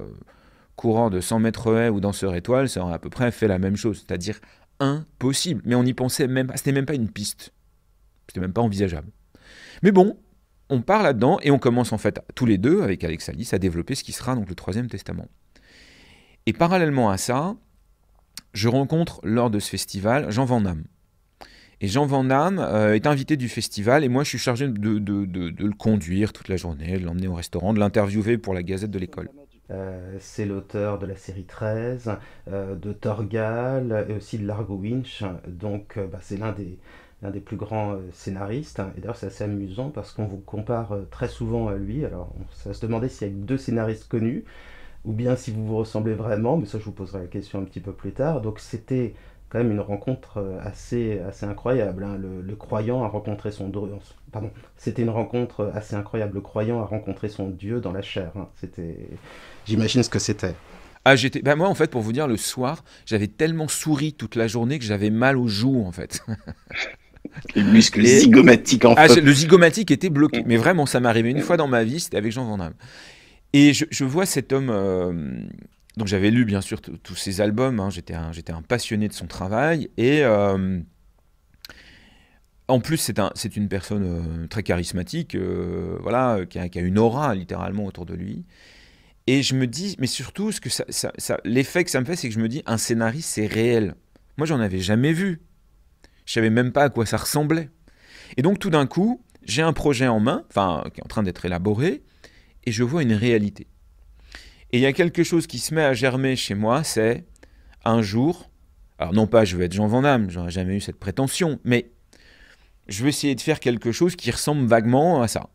coureur de 100 mètres haies ou danseur étoile, ça aurait à peu près fait la même chose. C'est-à-dire impossible, mais on n'y pensait même pas, c'était même pas une piste, c'était même pas envisageable. Mais bon, on part là-dedans et on commence en fait tous les deux avec Alex Alice à développer ce qui sera donc le Troisième Testament. Et parallèlement à ça, je rencontre lors de ce festival Jean Van Damme. Et Jean Van Damme est invité du festival et moi je suis chargé de le conduire toute la journée, de l'emmener au restaurant, de l'interviewer pour la Gazette de l'école. C'est l'auteur de la série 13, de Torgal et aussi de Largo Winch. Donc c'est l'un des plus grands scénaristes. Et d'ailleurs c'est assez amusant parce qu'on vous compare très souvent à lui. Alors on va se demander s'il y a deux scénaristes connus ou bien si vous vous ressemblez vraiment, mais ça je vous poserai la question un petit peu plus tard. Donc c'était quand même une rencontre assez incroyable. Hein. Le croyant a rencontré son Dieu. Pardon, c'était une rencontre assez incroyable. Le croyant a rencontré son Dieu dans la chair. Hein. J'imagine ce que c'était. Ah, moi, en fait, pour vous dire, le soir, j'avais tellement souri toute la journée que j'avais mal aux joues, en fait. Les muscles zygomatiques, en fait. Le zygomatique était bloqué. Mais vraiment, ça m'est arrivé une fois dans ma vie, c'était avec Jean Van Damme. Et je vois cet homme... Donc j'avais lu bien sûr tous ses albums, hein, j'étais un passionné de son travail, et En plus, c'est une personne très charismatique, voilà, qui a une aura littéralement autour de lui. Et je me dis, mais surtout, l'effet que ça me fait, c'est que je me dis, un scénariste, c'est réel. Moi, j'en avais jamais vu. Je savais même pas à quoi ça ressemblait. Et donc, tout d'un coup, j'ai un projet en main, enfin, qui est en train d'être élaboré, et je vois une réalité. Et il y a quelque chose qui se met à germer chez moi, c'est un jour, alors non pas je veux être Jean Van Damme, j'aurais jamais eu cette prétention, mais je vais essayer de faire quelque chose qui ressemble vaguement à ça.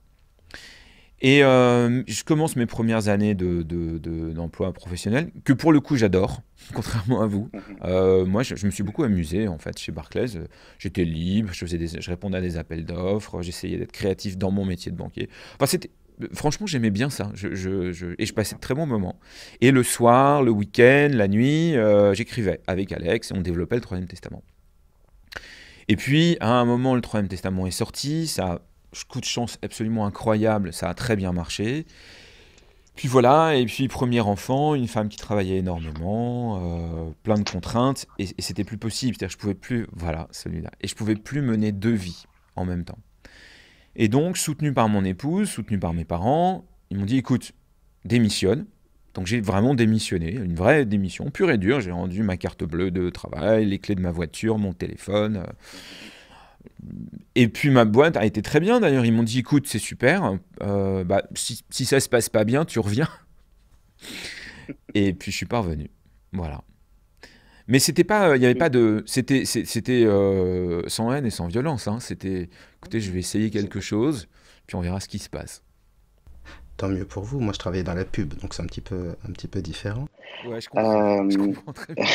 Et je commence mes premières années d'emploi professionnel, que pour le coup j'adore, contrairement à vous. Moi, je me suis beaucoup amusé en fait chez Barclays. J'étais libre, je répondais à des appels d'offres, j'essayais d'être créatif dans mon métier de banquier. Enfin, franchement, j'aimais bien ça. Et je passais de très bons moments. Et le soir, le week-end, la nuit, j'écrivais avec Alex et on développait le Troisième Testament. Et puis, à un moment, le Troisième Testament est sorti, coup de chance absolument incroyable, ça a très bien marché. Puis voilà, et puis premier enfant, une femme qui travaillait énormément, plein de contraintes, et c'était plus possible, c'est-à-dire que je pouvais plus, voilà, celui-là, et je pouvais plus mener 2 vies en même temps. Et donc, soutenu par mon épouse, soutenu par mes parents, ils m'ont dit, écoute, démissionne. Donc j'ai vraiment démissionné, une vraie démission, pure et dure, j'ai rendu ma carte bleue de travail, les clés de ma voiture, mon téléphone... Et puis ma boîte a été très bien d'ailleurs. Ils m'ont dit écoute, c'est super, si ça se passe pas bien, tu reviens. Et puis je suis pas revenu. Voilà. Mais c'était pas, il y avait pas de, c'était sans haine et sans violence. Hein. C'était écoutez, je vais essayer quelque chose, puis on verra ce qui se passe. Tant mieux pour vous. Moi, je travaillais dans la pub, donc c'est un petit peu différent. Ouais, je comprends très bien.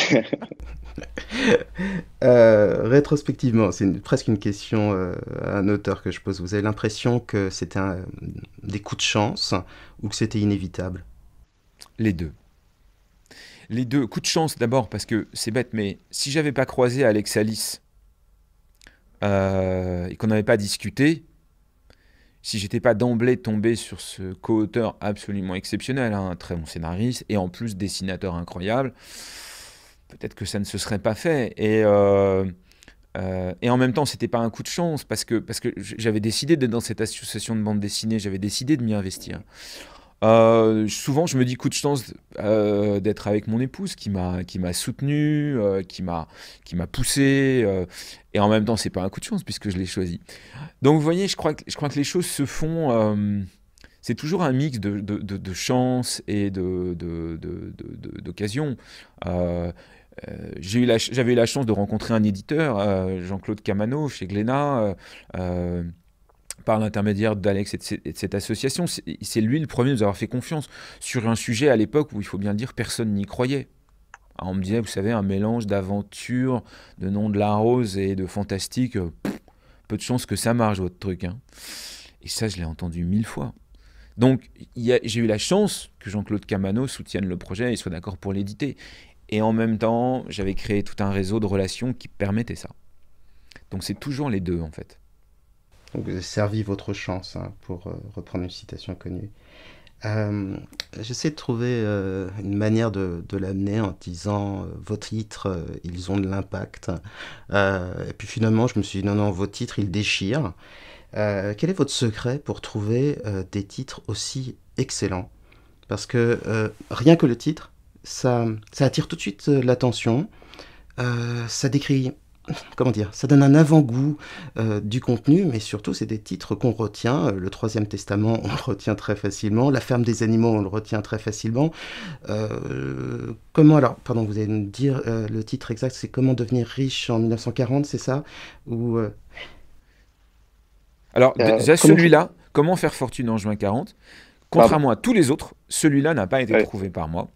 Rétrospectivement, c'est presque une question à un auteur que je pose. Vous avez l'impression que c'était des coups de chance ou que c'était inévitable? Les deux. Les deux. Coups de chance d'abord parce que c'est bête, mais si j'avais pas croisé Alex Alice et qu'on n'avait pas discuté, si j'étais pas d'emblée tombé sur ce co-auteur absolument exceptionnel, un très bon scénariste et en plus dessinateur incroyable, peut-être que ça ne se serait pas fait. Et en même temps, c'était pas un coup de chance parce que j'avais décidé d'être dans cette association de bande dessinée, j'avais décidé de m'y investir. Souvent, je me dis coup de chance d'être avec mon épouse qui m'a soutenu, qui m'a poussé, et en même temps, c'est pas un coup de chance puisque je l'ai choisi. Donc, vous voyez, je crois que les choses se font. C'est toujours un mix de chance et d'occasion. J'avais eu la chance de rencontrer un éditeur, Jean-Claude Camano, chez Glénat, par l'intermédiaire d'Alex et de cette association. C'est lui le premier à nous avoir fait confiance sur un sujet à l'époque où, il faut bien le dire, personne n'y croyait. Alors on me disait, vous savez, un mélange d'aventure, de Nom de la Rose et de fantastique, peu de chance que ça marche, votre truc. Hein. Et ça, je l'ai entendu 1000 fois. Donc, j'ai eu la chance que Jean-Claude Camano soutienne le projet et soit d'accord pour l'éditer. Et en même temps, j'avais créé tout un réseau de relations qui permettait ça. Donc, c'est toujours les deux, en fait. Donc, vous avez servi votre chance, hein, pour reprendre une citation connue. J'essaie de trouver une manière de l'amener en disant vos titres, ils ont de l'impact. Et puis finalement, je me suis dit non, vos titres, ils déchirent. Quel est votre secret pour trouver des titres aussi excellents? Parce que rien que le titre, ça attire tout de suite l'attention. Ça décrit, comment dire, ça donne un avant-goût du contenu, mais surtout, c'est des titres qu'on retient. Le Troisième Testament, on le retient très facilement. La ferme des animaux, on le retient très facilement. Alors, pardon, vous allez me dire le titre exact, c'est Comment devenir riche en 1940, c'est ça? Ou Alors, déjà, celui-là, Comment faire fortune en juin 40, contrairement à tous les autres, celui-là n'a pas été trouvé par moi.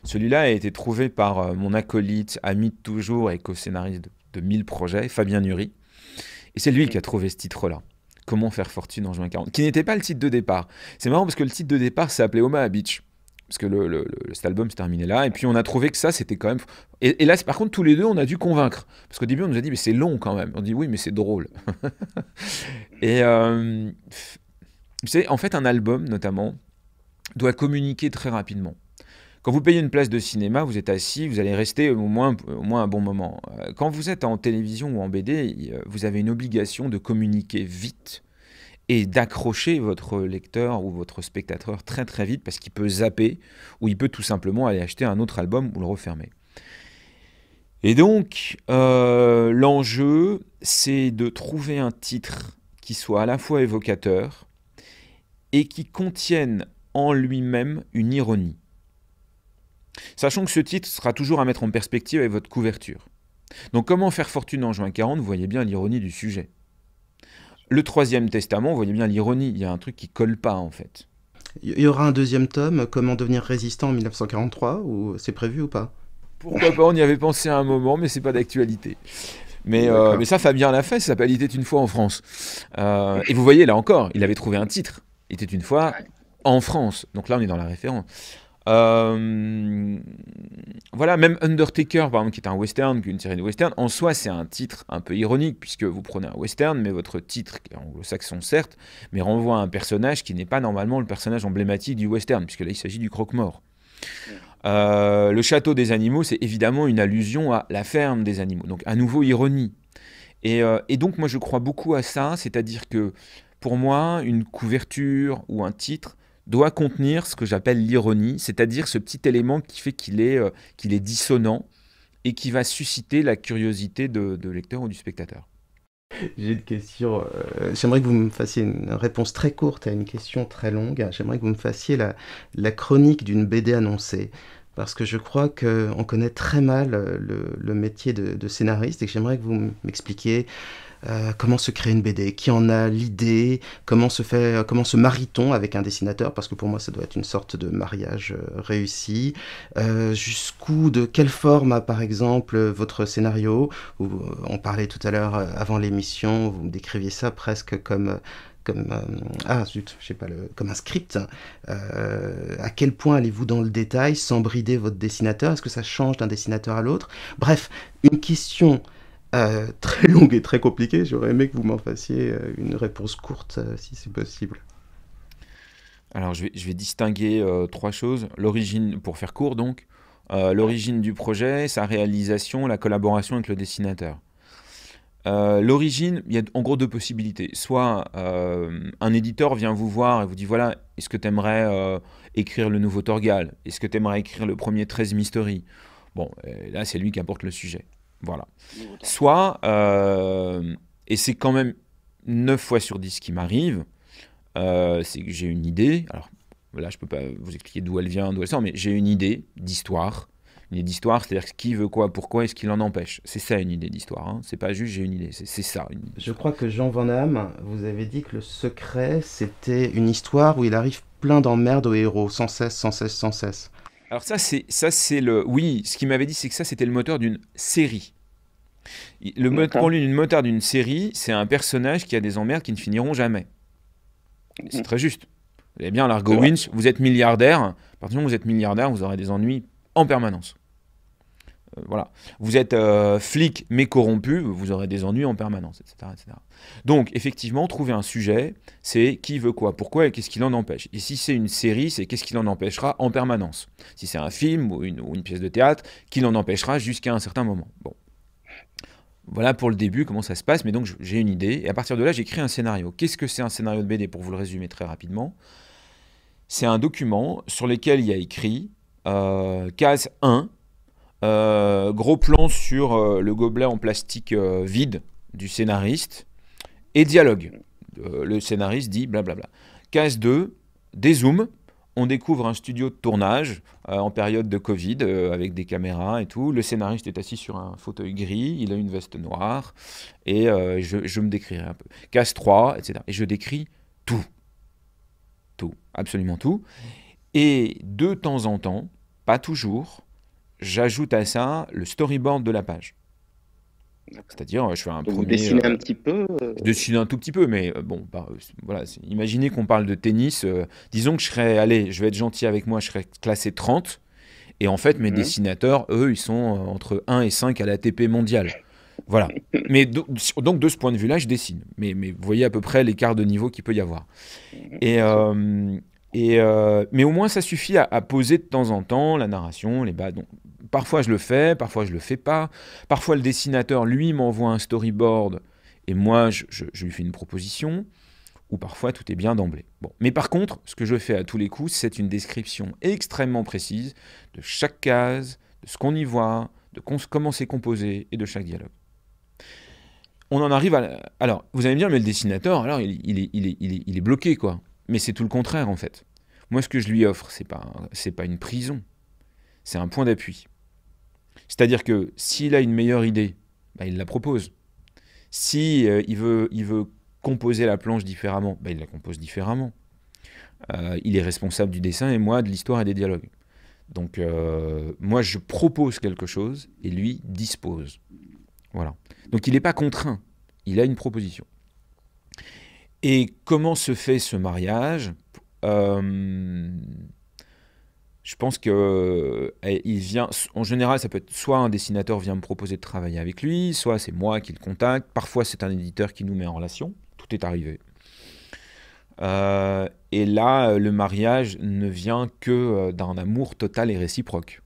Celui-là a été trouvé par mon acolyte, ami de toujours et co-scénariste de 1000 projets, Fabien Nury. Et c'est lui qui a trouvé ce titre-là, Comment faire fortune en juin 40, qui n'était pas le titre de départ. C'est marrant parce que le titre de départ s'appelait Omaha Beach, parce que cet album se terminait là, et puis on a trouvé que ça, c'était quand même... Et là, par contre, tous les deux, on a dû convaincre. Parce qu'au début, on nous a dit, mais c'est long quand même. On dit, oui, mais c'est drôle. Et vous savez, en fait, un album, notamment, doit communiquer très rapidement. Quand vous payez une place de cinéma, vous êtes assis, vous allez rester au moins un bon moment. Quand vous êtes en télévision ou en BD, vous avez une obligation de communiquer vite et d'accrocher votre lecteur ou votre spectateur très très vite parce qu'il peut zapper ou il peut tout simplement aller acheter un autre album ou le refermer. Et donc, l'enjeu, c'est de trouver un titre qui soit à la fois évocateur et qui contienne en lui-même une ironie. Sachant que ce titre sera toujours à mettre en perspective avec votre couverture. Donc, comment faire fortune en juin 40 ? Vous voyez bien l'ironie du sujet. Le Troisième Testament, vous voyez bien l'ironie. Il y a un truc qui colle pas, en fait. Il y aura un deuxième tome, Comment devenir résistant en 1943, ou c'est prévu ou pas ? Pourquoi pas, on y avait pensé à un moment, mais c'est pas d'actualité. Mais ça, Fabien l'a fait, ça s'appelle « Il était une fois en France ». Et vous voyez, là encore, il avait trouvé un titre. « Il était une fois en France ». Donc là, on est dans la référence. Voilà, même Undertaker, par exemple, qui est un western, qui est une série de western, en soi, c'est un titre un peu ironique, puisque vous prenez un western, mais votre titre, qui est anglo-saxon certes, mais renvoie à un personnage qui n'est pas normalement le personnage emblématique du western, puisque là, il s'agit du croque-mort. Le château des animaux, c'est évidemment une allusion à la ferme des animaux, donc à nouveau ironie. Et donc, moi, je crois beaucoup à ça, c'est-à-dire que, pour moi, une couverture ou un titre doit contenir ce que j'appelle l'ironie, c'est-à-dire ce petit élément qui fait qu'il est dissonant et qui va susciter la curiosité de lecteur ou du spectateur. J'ai une question. J'aimerais que vous me fassiez une réponse très courte à une question très longue. J'aimerais que vous me fassiez la chronique d'une BD annoncée. Parce que je crois qu'on connaît très mal le métier de scénariste et que j'aimerais que vous m'expliquiez comment se crée une BD, qui en a l'idée, comment se marie-t-on avec un dessinateur, parce que pour moi ça doit être une sorte de mariage réussi, de quelle forme a par exemple votre scénario, on parlait tout à l'heure avant l'émission, vous me décriviez ça presque comme comme un script. À quel point allez-vous dans le détail sans brider votre dessinateur? Est-ce que ça change d'un dessinateur à l'autre? Bref, une question très longue et très compliquée. J'aurais aimé que vous m'en fassiez une réponse courte, si c'est possible. Alors, je vais distinguer trois choses. L'origine, pour faire court donc, l'origine du projet, sa réalisation, la collaboration avec le dessinateur. L'origine, il y a en gros deux possibilités. Soit un éditeur vient vous voir et vous dit voilà, est-ce que tu aimerais écrire le nouveau Torgal? Est-ce que tu aimerais écrire le premier 13 Mystery? Bon, là c'est lui qui apporte le sujet. Voilà. Soit, et c'est quand même 9 fois sur 10 qui m'arrive, c'est que j'ai une idée. Alors là, je ne peux pas vous expliquer d'où elle vient, d'où elle sort, mais j'ai une idée d'histoire. Une idée d'histoire, c'est-à-dire qui veut quoi, pourquoi, est-ce qu'il en empêche. C'est ça une idée d'histoire, hein. C'est pas juste j'ai une idée, c'est ça une idée. Je crois que Jean Van Damme, vous avez dit que le secret, c'était une histoire où il arrive plein d'emmerdes au héros, sans cesse, sans cesse, sans cesse. Alors ça c'est le... Oui, ce qu'il m'avait dit, c'est que ça, c'était le moteur d'une série. Pour lui, le moteur d'une série, c'est un personnage qui a des emmerdes qui ne finiront jamais. C'est très juste. Vous avez bien l'argot Winch, vous êtes milliardaire, à partir du moment où vous êtes milliardaire, vous aurez des ennuis en permanence. Voilà. Vous êtes flic mais corrompu, vous aurez des ennuis en permanence, etc., etc. Donc, effectivement, trouver un sujet, c'est qui veut quoi, pourquoi et qu'est-ce qui l'en empêche. Et si c'est une série, c'est qu'est-ce qui l'en empêchera en permanence. Si c'est un film ou une pièce de théâtre, qui l'en empêchera jusqu'à un certain moment. Bon. Voilà pour le début, comment ça se passe, mais donc j'ai une idée, et à partir de là, j'écris un scénario. Qu'est-ce que c'est un scénario de BD, pour vous le résumer très rapidement? C'est un document sur lequel il y a écrit, case 1, gros plan sur le gobelet en plastique vide du scénariste, et dialogue. Le scénariste dit blablabla. Case 2, dézoom. On découvre un studio de tournage en période de Covid avec des caméras et tout. Le scénariste est assis sur un fauteuil gris, il a une veste noire et je me décrirai un peu. Case 3, etc. Et je décris tout. Tout, absolument tout. Et de temps en temps, pas toujours, j'ajoute à ça le storyboard de la page. C'est-à-dire, je fais un Donc premier... vous dessinez un petit peu Je dessine un tout petit peu, mais bon, voilà. Imaginez qu'on parle de tennis. Disons que je vais être gentil avec moi, je serais classé 30. Et en fait, mes dessinateurs, eux, ils sont entre 1 et 5 à l'ATP mondial. Voilà. Mais donc, de ce point de vue-là, je dessine. Mais vous voyez à peu près l'écart de niveau qu'il peut y avoir. Et Mais au moins, ça suffit à poser de temps en temps la narration, les bas. Donc, parfois, je le fais, parfois, je le fais pas. Parfois, le dessinateur, lui, m'envoie un storyboard et moi, je lui fais une proposition. Ou parfois, tout est bien d'emblée. Bon. Mais par contre, ce que je fais à tous les coups, c'est une description extrêmement précise de chaque case, de ce qu'on y voit, de comment c'est composé et de chaque dialogue. On en arrive à... Alors, vous allez me dire, mais le dessinateur, alors, il est bloqué, quoi. Mais c'est tout le contraire, en fait. Moi, ce que je lui offre, c'est pas une prison. C'est un point d'appui. C'est-à-dire que s'il a une meilleure idée, bah, il la propose. Si il veut composer la planche différemment, bah, il la compose différemment. Il est responsable du dessin et moi de l'histoire et des dialogues. Donc, moi, je propose quelque chose et lui dispose. Voilà. Donc, il n'est pas contraint. Il a une proposition. Et comment se fait ce mariage ? Je pense que il vient. En général, ça peut être soit un dessinateur vient me proposer de travailler avec lui, soit c'est moi qui le contacte. Parfois, c'est un éditeur qui nous met en relation. Tout est arrivé. Et là, le mariage ne vient que d'un amour total et réciproque.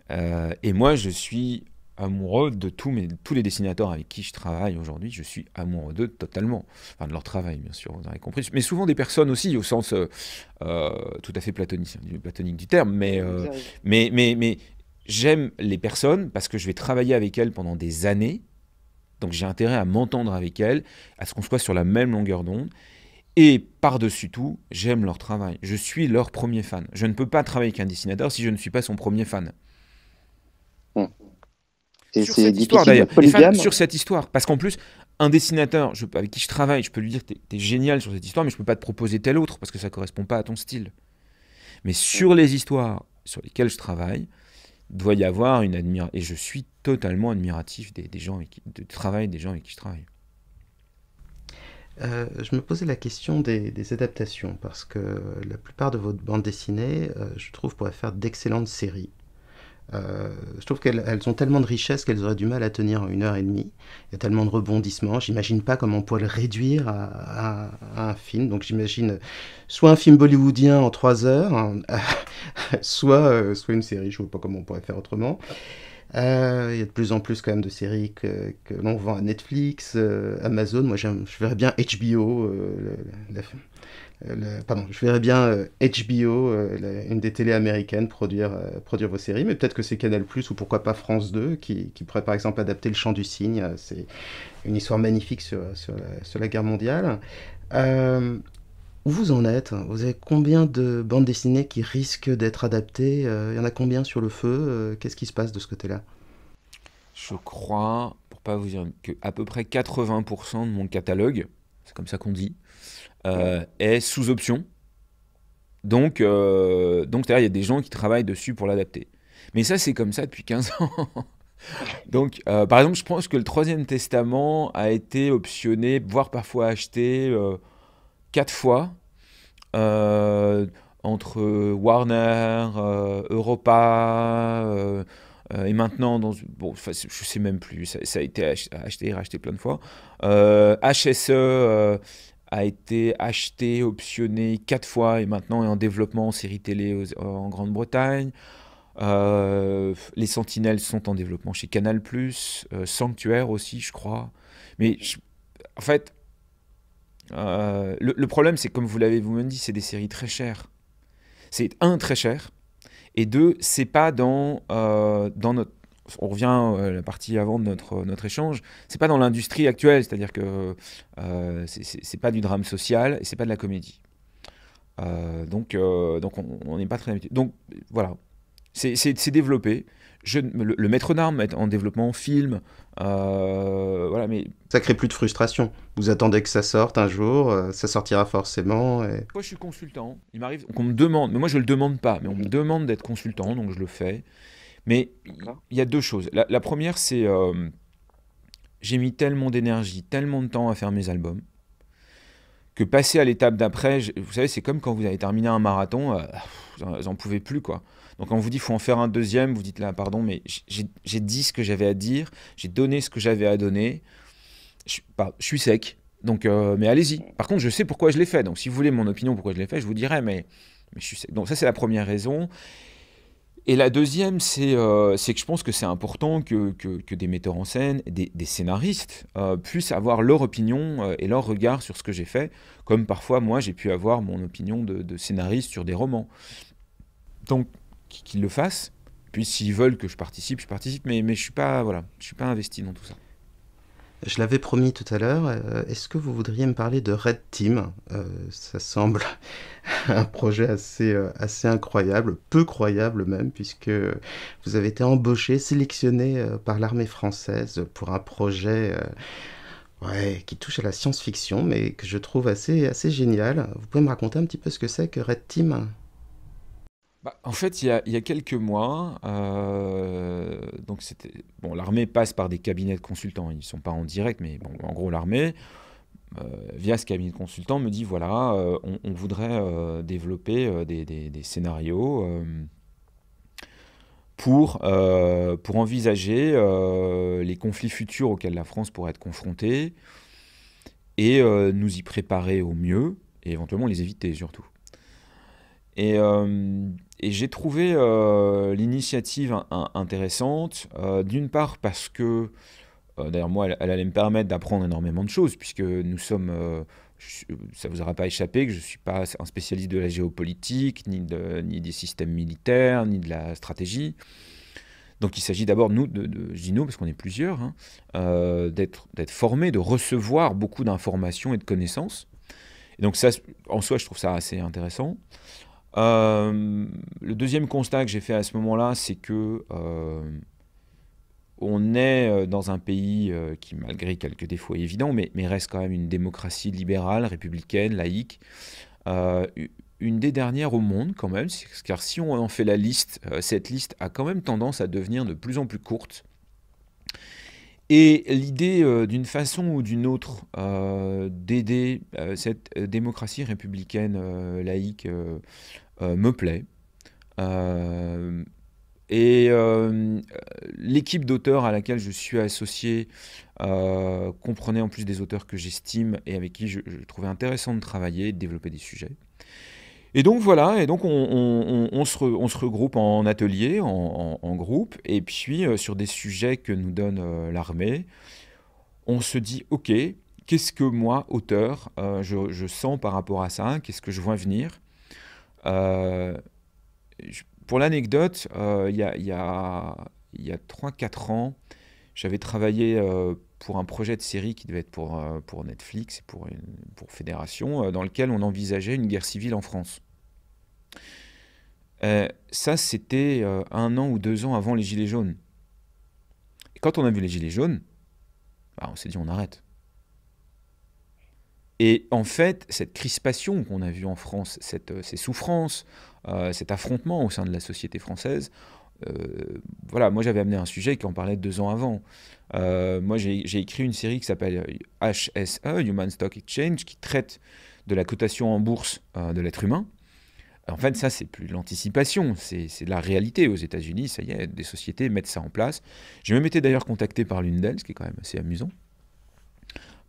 Et moi, je suis amoureux de tous les dessinateurs avec qui je travaille aujourd'hui. Je suis amoureux d'eux totalement. Enfin, de leur travail, bien sûr, vous avez compris. Mais souvent des personnes aussi, au sens tout à fait platonique du terme. Mais j'aime les personnes parce que je vais travailler avec elles pendant des années. Donc j'ai intérêt à m'entendre avec elles, à ce qu'on soit sur la même longueur d'onde. Et par-dessus tout, j'aime leur travail. Je suis leur premier fan. Je ne peux pas travailler avec un dessinateur si je ne suis pas son premier fan. Et sur cette histoire d'ailleurs, sur cette histoire. Parce qu'en plus, un dessinateur avec qui je travaille, je peux lui dire que t'es génial sur cette histoire, mais je ne peux pas te proposer telle autre parce que ça ne correspond pas à ton style. Mais sur les histoires sur lesquelles je travaille, doit y avoir une admiration. Et je suis totalement admiratif des gens du travail des gens avec qui je travaille. Je me posais la question des adaptations, parce que la plupart de vos bandes dessinées, je trouve, pourraient faire d'excellentes séries. Je trouve qu'elles ont tellement de richesse qu'elles auraient du mal à tenir en 1h30. Il y a tellement de rebondissements. J'imagine pas comment on pourrait le réduire à un film. Donc j'imagine soit un film bollywoodien en 3 heures, soit une série. Je ne vois pas comment on pourrait faire autrement. Il y a de plus en plus quand même de séries que l'on vend à Netflix, Amazon. Moi, je verrais bien HBO, je verrais bien HBO, une des télés américaines, produire vos séries, mais peut-être que c'est Canal+, ou pourquoi pas France 2, qui pourrait par exemple adapter Le Chant du Cygne. C'est une histoire magnifique sur la guerre mondiale. Où vous en êtes ? Vous avez combien de bandes dessinées qui risquent d'être adaptées ? Il y en a combien sur le feu ? Qu'est-ce qui se passe de ce côté-là ? Je crois, pour pas vous dire, qu'à peu près 80% de mon catalogue, c'est comme ça qu'on dit, est sous option. Donc c'est-à-dire, il y a des gens qui travaillent dessus pour l'adapter. Mais ça, c'est comme ça depuis 15 ans. Donc, par exemple, je pense que le Troisième Testament a été optionné, voire parfois acheté 4 fois entre Warner, Europa et maintenant je sais même plus, ça a été acheté et racheté plein de fois. HSE a été acheté, optionné 4 fois et maintenant est en développement en série télé en Grande-Bretagne. Les Sentinelles sont en développement chez Canal+, Sanctuaire aussi, je crois. Mais en fait, le problème, c'est comme vous l'avez vous-même dit, c'est des séries très chères. C'est très cher, et 2, c'est pas dans notre... On revient à la partie avant de notre échange, c'est pas dans l'industrie actuelle, c'est-à-dire que c'est pas du drame social et c'est pas de la comédie. Donc on n'est pas très habitué. Donc voilà, c'est développé. Le maître d'armes est en développement film, voilà, mais... Ça crée plus de frustration. Vous attendez que ça sorte un jour, ça sortira forcément. Et... Moi, je suis consultant. Il m'arrive qu'on me demande, mais moi, je le demande pas, mais on me demande d'être consultant, donc je le fais. Mais il y a 2 choses. La première, c'est j'ai mis tellement d'énergie, tellement de temps à faire mes albums, que passer à l'étape d'après, vous savez, c'est comme quand vous avez terminé un marathon, vous n'en pouvez plus, quoi. Donc quand on vous dit qu'il faut en faire un deuxième, vous dites là, pardon, mais j'ai dit ce que j'avais à dire, j'ai donné ce que j'avais à donner, je suis sec, Donc, mais allez-y. Par contre, je sais pourquoi je l'ai fait. Donc, si vous voulez mon opinion pourquoi je l'ai fait, je vous dirai. Donc, ça, c'est la première raison. Et la deuxième, c'est que je pense que c'est important que des metteurs en scène, des scénaristes puissent avoir leur opinion et leur regard sur ce que j'ai fait, comme parfois, moi, j'ai pu avoir mon opinion de scénariste sur des romans. Donc, qu'ils le fassent. Puis, s'ils veulent que je participe, mais je suis pas, voilà, je suis pas investi dans tout ça. Je l'avais promis tout à l'heure, est-ce que vous voudriez me parler de Red Team? Ça semble un projet assez incroyable, peu croyable même, puisque vous avez été embauché, sélectionné par l'armée française pour un projet ouais, qui touche à la science-fiction, mais que je trouve assez génial. Vous pouvez me raconter un petit peu ce que c'est que Red Team? En fait, il y a quelques mois, donc bon, l'armée passe par des cabinets de consultants. Ils ne sont pas en direct, mais bon, en gros, l'armée, via ce cabinet de consultants, me dit voilà, on voudrait développer des scénarios pour envisager les conflits futurs auxquels la France pourrait être confrontée et nous y préparer au mieux et éventuellement les éviter surtout. Et j'ai trouvé l'initiative intéressante, d'une part parce que, d'ailleurs moi, elle allait me permettre d'apprendre énormément de choses, puisque nous sommes, ça vous aura pas échappé que je ne suis pas un spécialiste de la géopolitique, ni des systèmes militaires, ni de la stratégie. Donc il s'agit d'abord, nous, je dis nous parce qu'on est plusieurs, hein, d'être formés, de recevoir beaucoup d'informations et de connaissances. Et donc ça, en soi, je trouve ça assez intéressant. Le deuxième constat que j'ai fait à ce moment-là, c'est que on est dans un pays qui, malgré quelques défauts évidents, mais reste quand même une démocratie libérale, républicaine, laïque, une des dernières au monde quand même, car si on en fait la liste, cette liste a quand même tendance à devenir de plus en plus courte. Et l'idée, d'une façon ou d'une autre, d'aider cette démocratie républicaine laïque me plaît. L'équipe d'auteurs à laquelle je suis associé comprenait en plus des auteurs que j'estime et avec qui je trouvais intéressant de travailler et de développer des sujets. Et donc voilà, et donc on se regroupe en atelier, en groupe, et puis sur des sujets que nous donne l'armée, on se dit, ok, qu'est-ce que moi, auteur, je sens par rapport à ça, qu'est-ce que je vois venir. Pour l'anecdote, il y a 3-4 ans, j'avais travaillé pour un projet de série qui devait être pour Netflix et pour Fédération, dans lequel on envisageait une guerre civile en France. Ça, c'était 1 an ou 2 ans avant les Gilets jaunes. Et quand on a vu les Gilets jaunes, on s'est dit on arrête. Et en fait, cette crispation qu'on a vue en France, ces souffrances, cet affrontement au sein de la société française, voilà, moi j'avais amené un sujet qui en parlait 2 ans avant. Moi j'ai écrit une série qui s'appelle HSE, Human Stock Exchange, qui traite de la cotation en bourse de l'être humain. En fait, ça, c'est plus de l'anticipation, c'est de la réalité. Aux États-Unis, ça y est, des sociétés mettent ça en place. J'ai même été d'ailleurs contacté par l'une d'elles, ce qui est quand même assez amusant,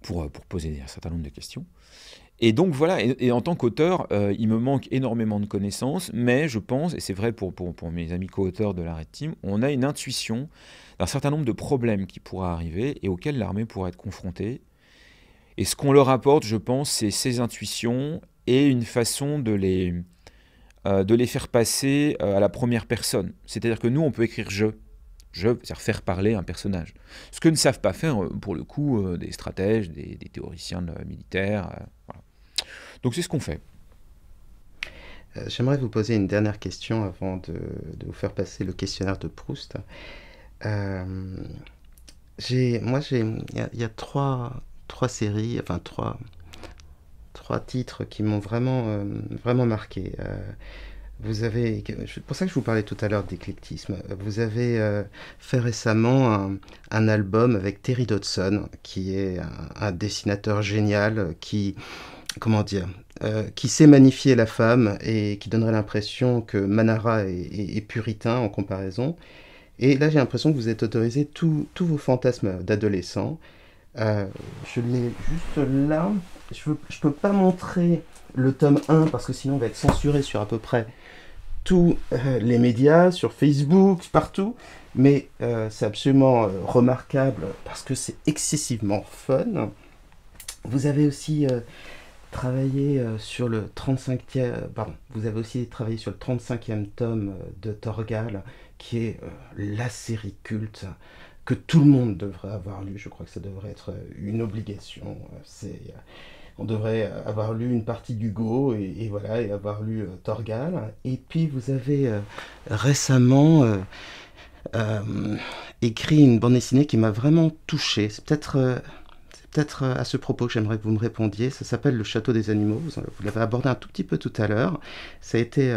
pour poser un certain nombre de questions. Et donc voilà, et en tant qu'auteur, il me manque énormément de connaissances, mais je pense, et c'est vrai pour mes amis co-auteurs de la Red Team, on a une intuition d'un certain nombre de problèmes qui pourraient arriver et auxquels l'armée pourrait être confrontée. Et ce qu'on leur apporte, je pense, c'est ces intuitions et une façon de les faire passer à la première personne. C'est-à-dire que nous, on peut écrire je, c'est-à-dire faire parler un personnage. Ce que ne savent pas faire, pour le coup, des stratèges, des théoriciens militaires. Voilà. Donc c'est ce qu'on fait. J'aimerais vous poser une dernière question avant de vous faire passer le questionnaire de Proust. Il y a trois séries, enfin trois titres qui m'ont vraiment marqué. C'est pour ça que je vous parlais tout à l'heure d'éclectisme. Vous avez fait récemment un album avec Terry Dodson, qui est un dessinateur génial qui sait magnifier la femme et qui donnerait l'impression que Manara est puritain en comparaison. Et là, j'ai l'impression que vous êtes autorisé tous vos fantasmes d'adolescent. Je l'ai juste là. Je peux pas montrer le tome 1 parce que sinon on va être censuré sur à peu près tous les médias, sur Facebook, partout. Mais c'est absolument remarquable parce que c'est excessivement fun. Vous avez aussi travaillé sur le 35e, pardon, vous avez aussi travaillé sur le 35e tome de Torgal, qui est la série culte que tout le monde devrait avoir lu. Je crois que ça devrait être une obligation. On devrait avoir lu une partie d'Hugo et voilà, et avoir lu Torgal. Et puis vous avez récemment écrit une bande dessinée qui m'a vraiment touché. C'est peut-être à ce propos que j'aimerais que vous me répondiez. Ça s'appelle Le Château des Animaux. Vous l'avez abordé un tout petit peu tout à l'heure. Ça a été,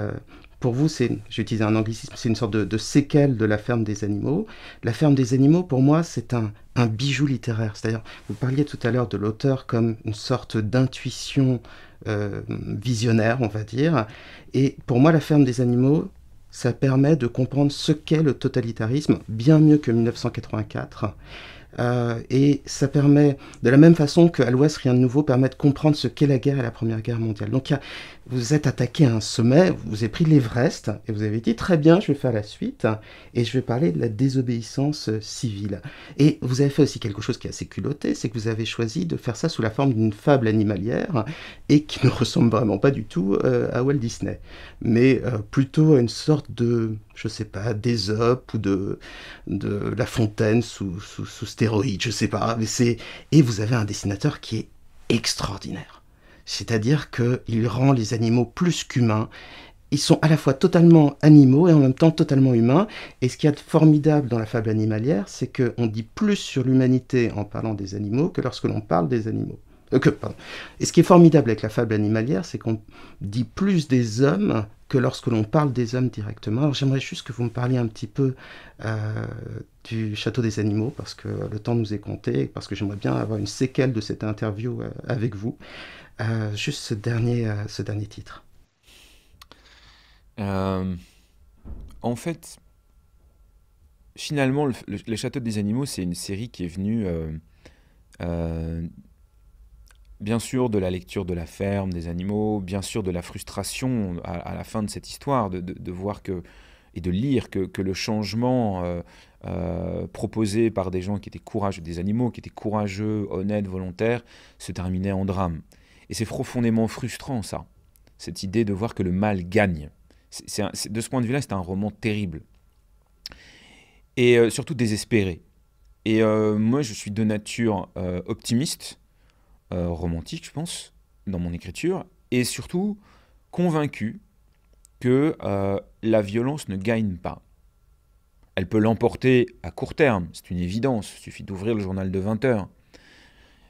pour vous, j'ai utilisé un anglicisme, c'est une sorte de séquelle de La Ferme des Animaux. La Ferme des Animaux, pour moi, c'est un bijou littéraire. C'est-à-dire, vous parliez tout à l'heure de l'auteur comme une sorte d'intuition visionnaire, on va dire. Et pour moi, La Ferme des Animaux, ça permet de comprendre ce qu'est le totalitarisme, bien mieux que 1984. Et ça permet, de la même façon qu'à l'Ouest, Rien de nouveau permet de comprendre ce qu'est la guerre et la Première Guerre mondiale. Donc vous êtes attaqué à un sommet, vous avez pris l'Everest, et vous avez dit très bien, je vais faire la suite, et je vais parler de la désobéissance civile. Et vous avez fait aussi quelque chose qui est assez culotté, c'est que vous avez choisi de faire ça sous la forme d'une fable animalière, et qui ne ressemble vraiment pas du tout à Walt Disney, mais plutôt à une sorte de, je sais pas, d'Ésope ou de La Fontaine sous stéroïdes, je sais pas, mais et vous avez un dessinateur qui est extraordinaire. C'est-à-dire qu'il rend les animaux plus qu'humains. Ils sont à la fois totalement animaux et en même temps totalement humains. Et ce qu'il y a de formidable dans la fable animalière, c'est qu'on dit plus sur l'humanité en parlant des animaux que lorsque l'on parle des animaux. Pardon. Et ce qui est formidable avec la fable animalière, c'est qu'on dit plus des hommes que lorsque l'on parle des hommes directement. Alors j'aimerais juste que vous me parliez un petit peu du Château des Animaux, parce que le temps nous est compté, parce que j'aimerais bien avoir une séquelle de cette interview avec vous. Juste ce dernier titre. En fait, finalement, le Château des Animaux, c'est une série qui est venue, bien sûr, de la lecture de La Ferme des Animaux, bien sûr, de la frustration à la fin de cette histoire, de voir et de lire que le changement proposé par des gens qui étaient courageux, des animaux qui étaient courageux, honnêtes, volontaires, se terminait en drame. Et c'est profondément frustrant, ça, cette idée de voir que le mal gagne. De ce point de vue-là, c'est un roman terrible. Et surtout désespéré. Et moi, je suis de nature optimiste, romantique, je pense, dans mon écriture, et surtout convaincu que la violence ne gagne pas. Elle peut l'emporter à court terme, c'est une évidence, il suffit d'ouvrir le journal de 20 heures.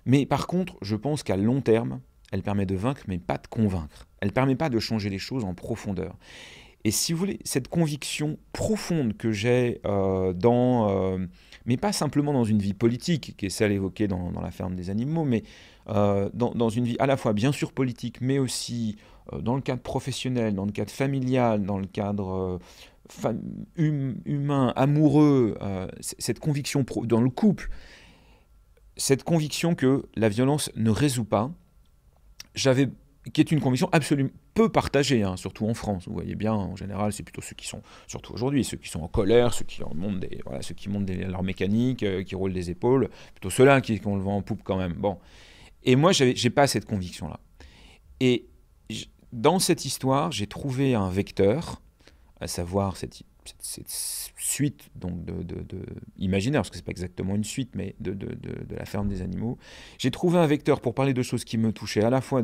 Mais par contre, je pense qu'à long terme, elle permet de vaincre, mais pas de convaincre. Elle ne permet pas de changer les choses en profondeur. Et si vous voulez, cette conviction profonde que j'ai mais pas simplement dans une vie politique, qui est celle évoquée dans La Ferme des Animaux, mais dans une vie à la fois bien sûr politique, mais aussi dans le cadre professionnel, dans le cadre familial, dans le cadre humain, amoureux, cette conviction dans le couple, cette conviction que la violence ne résout pas, qui est une conviction absolument peu partagée, hein, surtout en France. Vous voyez bien, en général, c'est plutôt ceux qui sont, surtout aujourd'hui, ceux qui sont en colère, ceux qui montent leur mécanique, qui roulent des épaules, plutôt ceux-là qui ont le vent en poupe quand même. Bon. Et moi, j'ai pas cette conviction-là. Et dans cette histoire, j'ai trouvé un vecteur, à savoir cette suite donc imaginaire, parce que c'est pas exactement une suite, mais de La Ferme des Animaux. J'ai trouvé un vecteur pour parler de choses qui me touchaient à la fois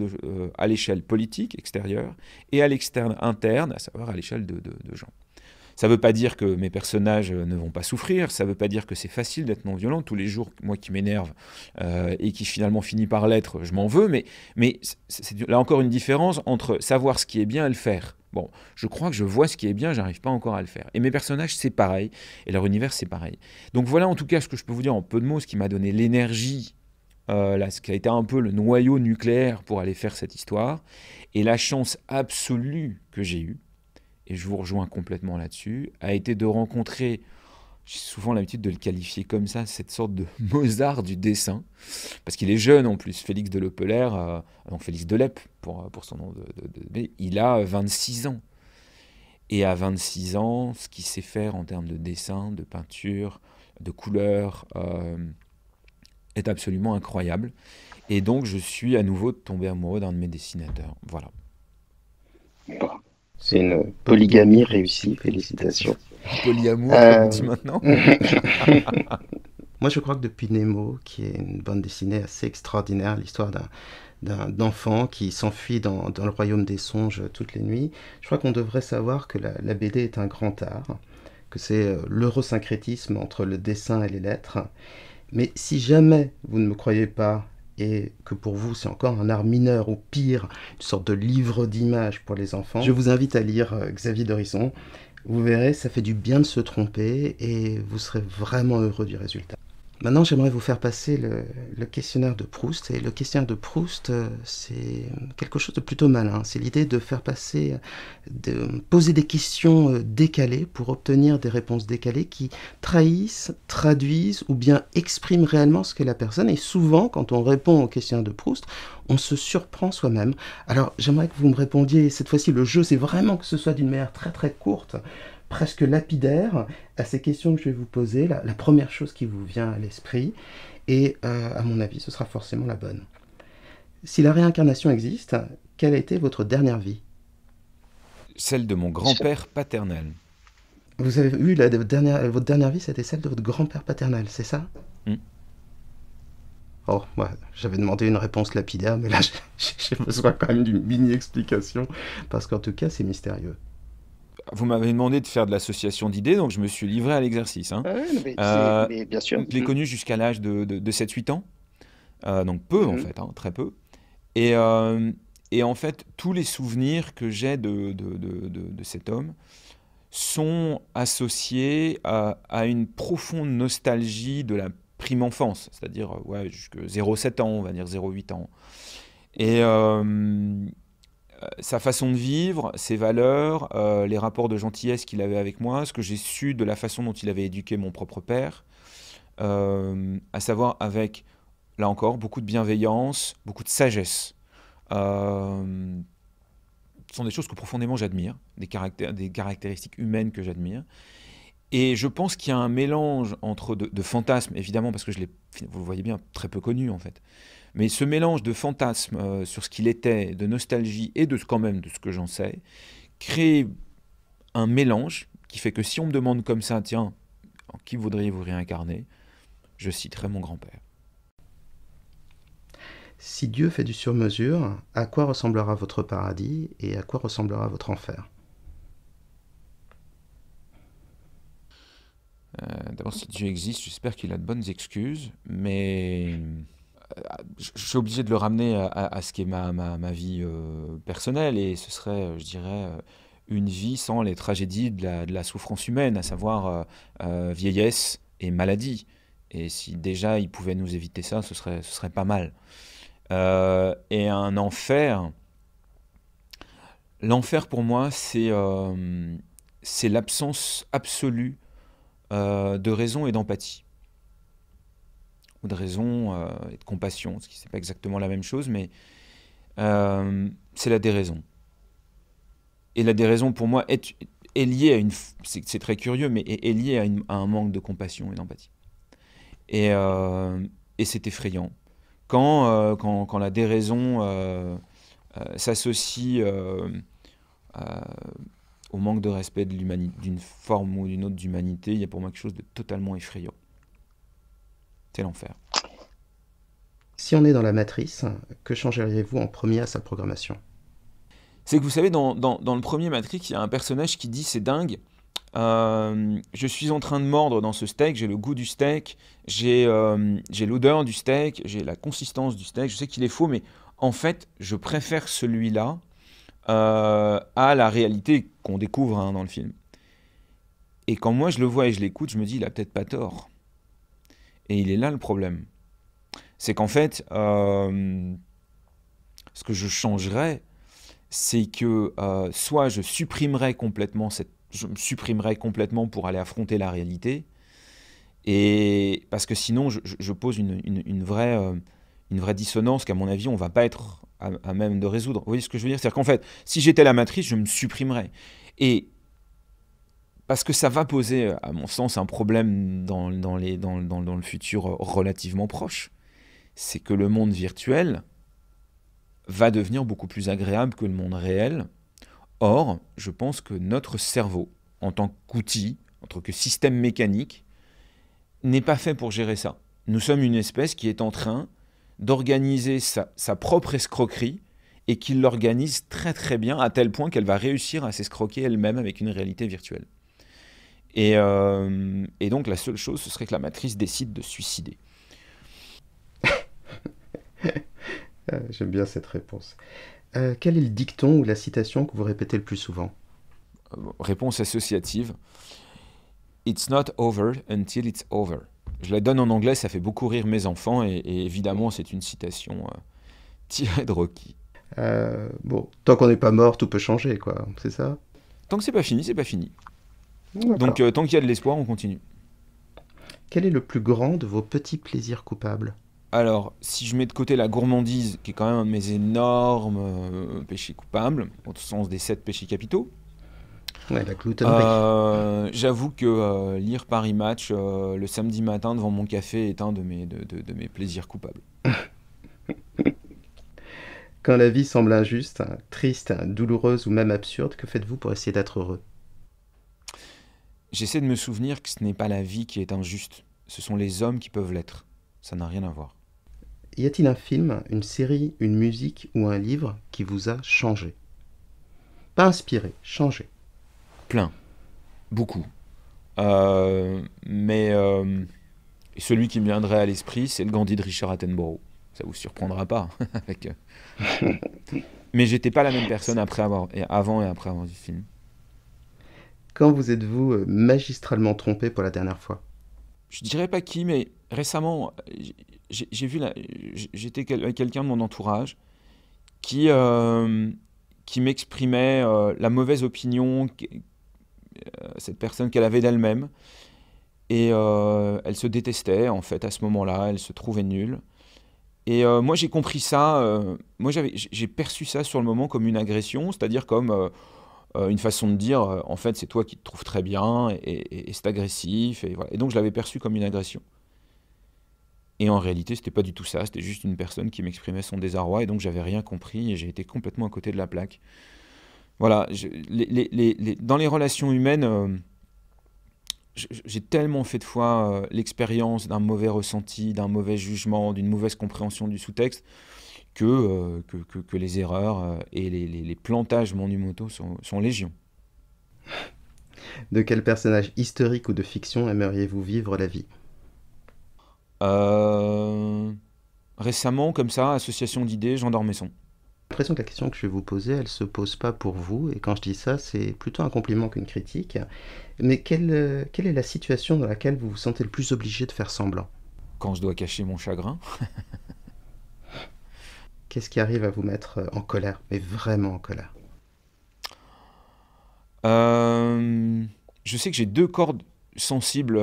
à l'échelle politique extérieure et à l'externe interne, à savoir à l'échelle de gens. Ça ne veut pas dire que mes personnages ne vont pas souffrir, ça ne veut pas dire que c'est facile d'être non violent. Tous les jours, moi qui m'énerve et qui finalement finit par l'être, je m'en veux, mais c'est là encore une différence entre savoir ce qui est bien et le faire. Bon, je crois que je vois ce qui est bien, j'arrive pas encore à le faire. Et mes personnages, c'est pareil, et leur univers, c'est pareil. Donc voilà en tout cas ce que je peux vous dire en peu de mots, ce qui m'a donné l'énergie, ce qui a été un peu le noyau nucléaire pour aller faire cette histoire, et la chance absolue que j'ai eue, et je vous rejoins complètement là-dessus, a été de rencontrer j'ai souvent l'habitude de le qualifier comme ça, cette sorte de Mozart du dessin, parce qu'il est jeune en plus, Félix Delepelaere, donc Félix Delep pour son nom mais il a 26 ans. Et à 26 ans, ce qu'il sait faire en termes de dessin, de peinture, de couleur, est absolument incroyable. Et donc, je suis à nouveau tombé amoureux d'un de mes dessinateurs. Voilà. Bon, c'est une polygamie réussie, félicitations. Polyamour, comme on dit maintenant. Moi, je crois que depuis Nemo, qui est une bande dessinée assez extraordinaire, l'histoire d'un enfant qui s'enfuit dans le royaume des songes toutes les nuits, je crois qu'on devrait savoir que la BD est un grand art, que c'est l'eurosyncrétisme entre le dessin et les lettres. Mais si jamais vous ne me croyez pas, et que pour vous c'est encore un art mineur, ou pire, une sorte de livre d'images pour les enfants, je vous invite à lire Xavier Dorisson. Vous verrez, ça fait du bien de se tromper et vous serez vraiment heureux du résultat. Maintenant, j'aimerais vous faire passer le questionnaire de Proust. Et le questionnaire de Proust, c'est quelque chose de plutôt malin. C'est l'idée de faire passer, de poser des questions décalées pour obtenir des réponses décalées qui trahissent, traduisent ou bien expriment réellement ce qu'est la personne. Et souvent, quand on répond au questionnaire de Proust, on se surprend soi-même. Alors, j'aimerais que vous me répondiez, cette fois-ci, le jeu, c'est vraiment que ce soit d'une manière très très courte, presque lapidaire, à ces questions que je vais vous poser, la première chose qui vous vient à l'esprit, et à mon avis, ce sera forcément la bonne. Si la réincarnation existe, quelle a été votre dernière vie? Celle de mon grand-père paternel. Vous avez eu votre dernière vie, c'était celle de votre grand-père paternel, c'est ça? Oh, ouais, j'avais demandé une réponse lapidaire, mais là, j'ai besoin quand même d'une mini-explication, parce qu'en tout cas, c'est mystérieux. Vous m'avez demandé de faire de l'association d'idées, donc je me suis livré à l'exercice. Hein. Mais bien sûr. Je l'ai connu jusqu'à l'âge de 7-8 ans, donc peu en fait, hein, très peu. Et en fait, tous les souvenirs que j'ai de cet homme sont associés à une profonde nostalgie de la prime enfance, c'est-à-dire jusqu'à 0,7 ans, on va dire 0,8 ans. Et sa façon de vivre, ses valeurs, les rapports de gentillesse qu'il avait avec moi, ce que j'ai su de la façon dont il avait éduqué mon propre père, à savoir avec, là encore, beaucoup de bienveillance, beaucoup de sagesse. Ce sont des choses que profondément j'admire, des caractéristiques humaines que j'admire. Et je pense qu'il y a un mélange entre de fantasmes, évidemment, parce que vous le voyez bien, très peu connu en fait. Mais ce mélange de fantasmes sur ce qu'il était, de nostalgie et quand même de ce que j'en sais, crée un mélange qui fait que si on me demande comme ça, tiens, en qui voudriez-vous réincarner, je citerai mon grand-père. Si Dieu fait du sur-mesure, à quoi ressemblera votre paradis et à quoi ressemblera votre enfer? D'abord, si Dieu existe, j'espère qu'il a de bonnes excuses, mais je suis obligé de le ramener à ce qui est ma vie personnelle, et ce serait, je dirais, une vie sans les tragédies de la souffrance humaine, à savoir vieillesse et maladie. Et si déjà il pouvait nous éviter ça, ce serait pas mal. Et un enfer, l'enfer pour moi, c'est l'absence absolue de raison et d'empathie. Ou de raison et de compassion, ce qui n'est pas exactement la même chose, mais c'est la déraison. Et la déraison, pour moi, est liée à c'est très curieux, mais est liée à un manque de compassion et d'empathie. Et c'est effrayant. Quand la déraison s'associe au manque de respect d'une forme ou d'une autre d'humanité, il y a pour moi quelque chose de totalement effrayant. C'est l'enfer. Si on est dans la matrice, que changeriez-vous en premier à sa programmation? C'est que vous savez, dans le premier Matrix, il y a un personnage qui dit « c'est dingue, je suis en train de mordre dans ce steak, j'ai le goût du steak, j'ai l'odeur du steak, j'ai la consistance du steak, je sais qu'il est faux, mais en fait, je préfère celui-là à la réalité qu'on découvre dans le film. » Et quand moi je le vois et je l'écoute, je me dis « il a peut-être pas tort ». Et il est là le problème. C'est qu'en fait, ce que je changerais, c'est que soit je me supprimerais complètement pour aller affronter la réalité, Et parce que sinon, je pose une vraie dissonance qu'à mon avis, on ne va pas être à même de résoudre. Vous voyez ce que je veux dire? C'est-à-dire qu'en fait, si j'étais la matrice, je me supprimerais. Et parce que ça va poser, à mon sens, un problème dans le futur relativement proche. C'est que le monde virtuel va devenir beaucoup plus agréable que le monde réel. Or, je pense que notre cerveau, en tant qu'outil, en tant que système mécanique, n'est pas fait pour gérer ça. Nous sommes une espèce qui est en train d'organiser sa propre escroquerie et qui l'organise très très bien à tel point qu'elle va réussir à s'escroquer elle-même avec une réalité virtuelle. Et donc la seule chose, ce serait que la matrice décide de se suicider. J'aime bien cette réponse. Quel est le dicton ou la citation que vous répétez le plus souvent? Réponse associative. It's not over until it's over. Je la donne en anglais, ça fait beaucoup rire mes enfants, et évidemment c'est une citation tirée de Rocky. Bon, tant qu'on n'est pas mort, tout peut changer, quoi, c'est ça? Tant que c'est pas fini, c'est pas fini. D'accord. Donc tant qu'il y a de l'espoir, on continue. Quel est le plus grand de vos petits plaisirs coupables? Alors, si je mets de côté la gourmandise, qui est quand même un de mes énormes péchés coupables, au sens des 7 péchés capitaux, Ouais, la gloutonnerie. j'avoue que lire Paris Match le samedi matin devant mon café est un de mes plaisirs coupables. Quand la vie semble injuste, triste, douloureuse ou même absurde, que faites-vous pour essayer d'être heureux? J'essaie de me souvenir que ce n'est pas la vie qui est injuste, ce sont les hommes qui peuvent l'être. Ça n'a rien à voir. Y a-t-il un film, une série, une musique ou un livre qui vous a changé? Pas inspiré, changé. Plein. Beaucoup. Mais celui qui me viendrait à l'esprit, c'est le Gandhi de Richard Attenborough. Ça vous surprendra pas. avec, Mais j'étais pas la même personne avant et après avoir vu ce film. Quand vous êtes-vous magistralement trompé pour la dernière fois? Je dirais pas qui, mais récemment, j'ai vu j'étais avec quelqu'un de mon entourage qui m'exprimait la mauvaise opinion cette personne qu'elle avait d'elle-même, et elle se détestait en fait à ce moment-là, elle se trouvait nulle. Et moi j'ai compris ça, moi j'ai perçu ça sur le moment comme une agression, c'est-à-dire comme une façon de dire en fait c'est toi qui te trouves très bien et c'est agressif, et voilà. Et donc je l'avais perçu comme une agression. Et en réalité c'était pas du tout ça, c'était juste une personne qui m'exprimait son désarroi, et donc j'avais rien compris et j'ai été complètement à côté de la plaque. Voilà, dans les relations humaines, j'ai tellement fait de fois l'expérience d'un mauvais ressenti, d'un mauvais jugement, d'une mauvaise compréhension du sous-texte, que les erreurs et les plantages monumentaux sont légion. De quel personnage historique ou de fiction aimeriez-vous vivre la vie? Récemment, comme ça, association d'idées, Jean d'Ormesson. J'ai l'impression que la question que je vais vous poser, elle se pose pas pour vous, et quand je dis ça, c'est plutôt un compliment qu'une critique. Mais quelle est la situation dans laquelle vous vous sentez le plus obligé de faire semblant? Quand je dois cacher mon chagrin. Qu'est-ce qui arrive à vous mettre en colère, mais vraiment en colère? Je sais que j'ai 2 cordes sensibles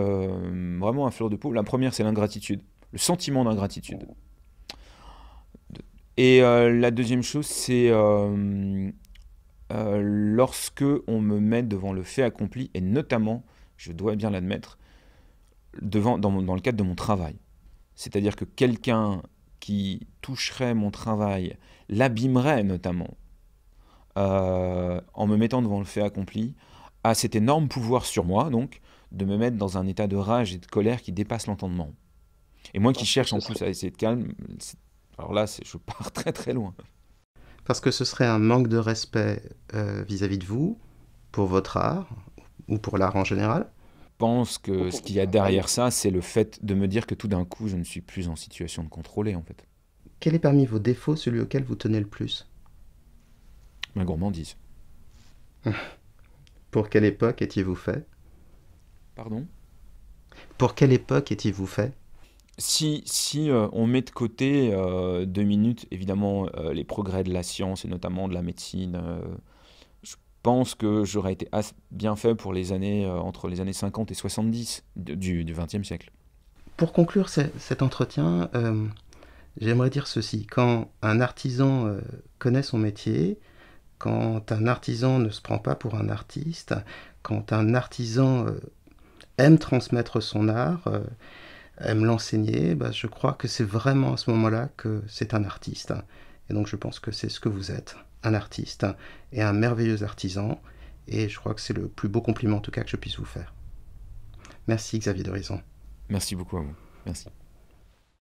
vraiment à fleur de peau. La première, c'est l'ingratitude, le sentiment d'ingratitude. Et la deuxième chose, c'est lorsque on me met devant le fait accompli, et notamment, je dois bien l'admettre, dans le cadre de mon travail. C'est-à-dire que quelqu'un qui toucherait mon travail l'abîmerait notamment en me mettant devant le fait accompli, a cet énorme pouvoir sur moi, donc, de me mettre dans un état de rage et de colère qui dépasse l'entendement. Et moi qui cherche en plus à essayer de calme, alors là, je pars très très loin. Parce que ce serait un manque de respect vis-à-vis de vous, pour votre art, ou pour l'art en général? Je pense que ce qu'il y a derrière ça, c'est le fait de me dire que tout d'un coup, je ne suis plus en situation de contrôler, en fait. Quel est parmi vos défauts celui auquel vous tenez le plus? Ma gourmandise. Pour quelle époque étiez-vous fait? Pardon? Pour quelle époque étiez-vous fait? Si on met de côté 2 minutes, évidemment, les progrès de la science et notamment de la médecine, pense que j'aurais été bien fait pour les années, entre les années 50 et 70 du XXe siècle. Pour conclure cet entretien, j'aimerais dire ceci. Quand un artisan connaît son métier, quand un artisan ne se prend pas pour un artiste, quand un artisan aime transmettre son art, aime l'enseigner, je crois que c'est vraiment à ce moment-là que c'est un artiste. Et donc je pense que c'est ce que vous êtes, un artiste et un merveilleux artisan. Et je crois que c'est le plus beau compliment en tout cas que je puisse vous faire. Merci Xavier de Rison. Merci beaucoup à vous. Merci.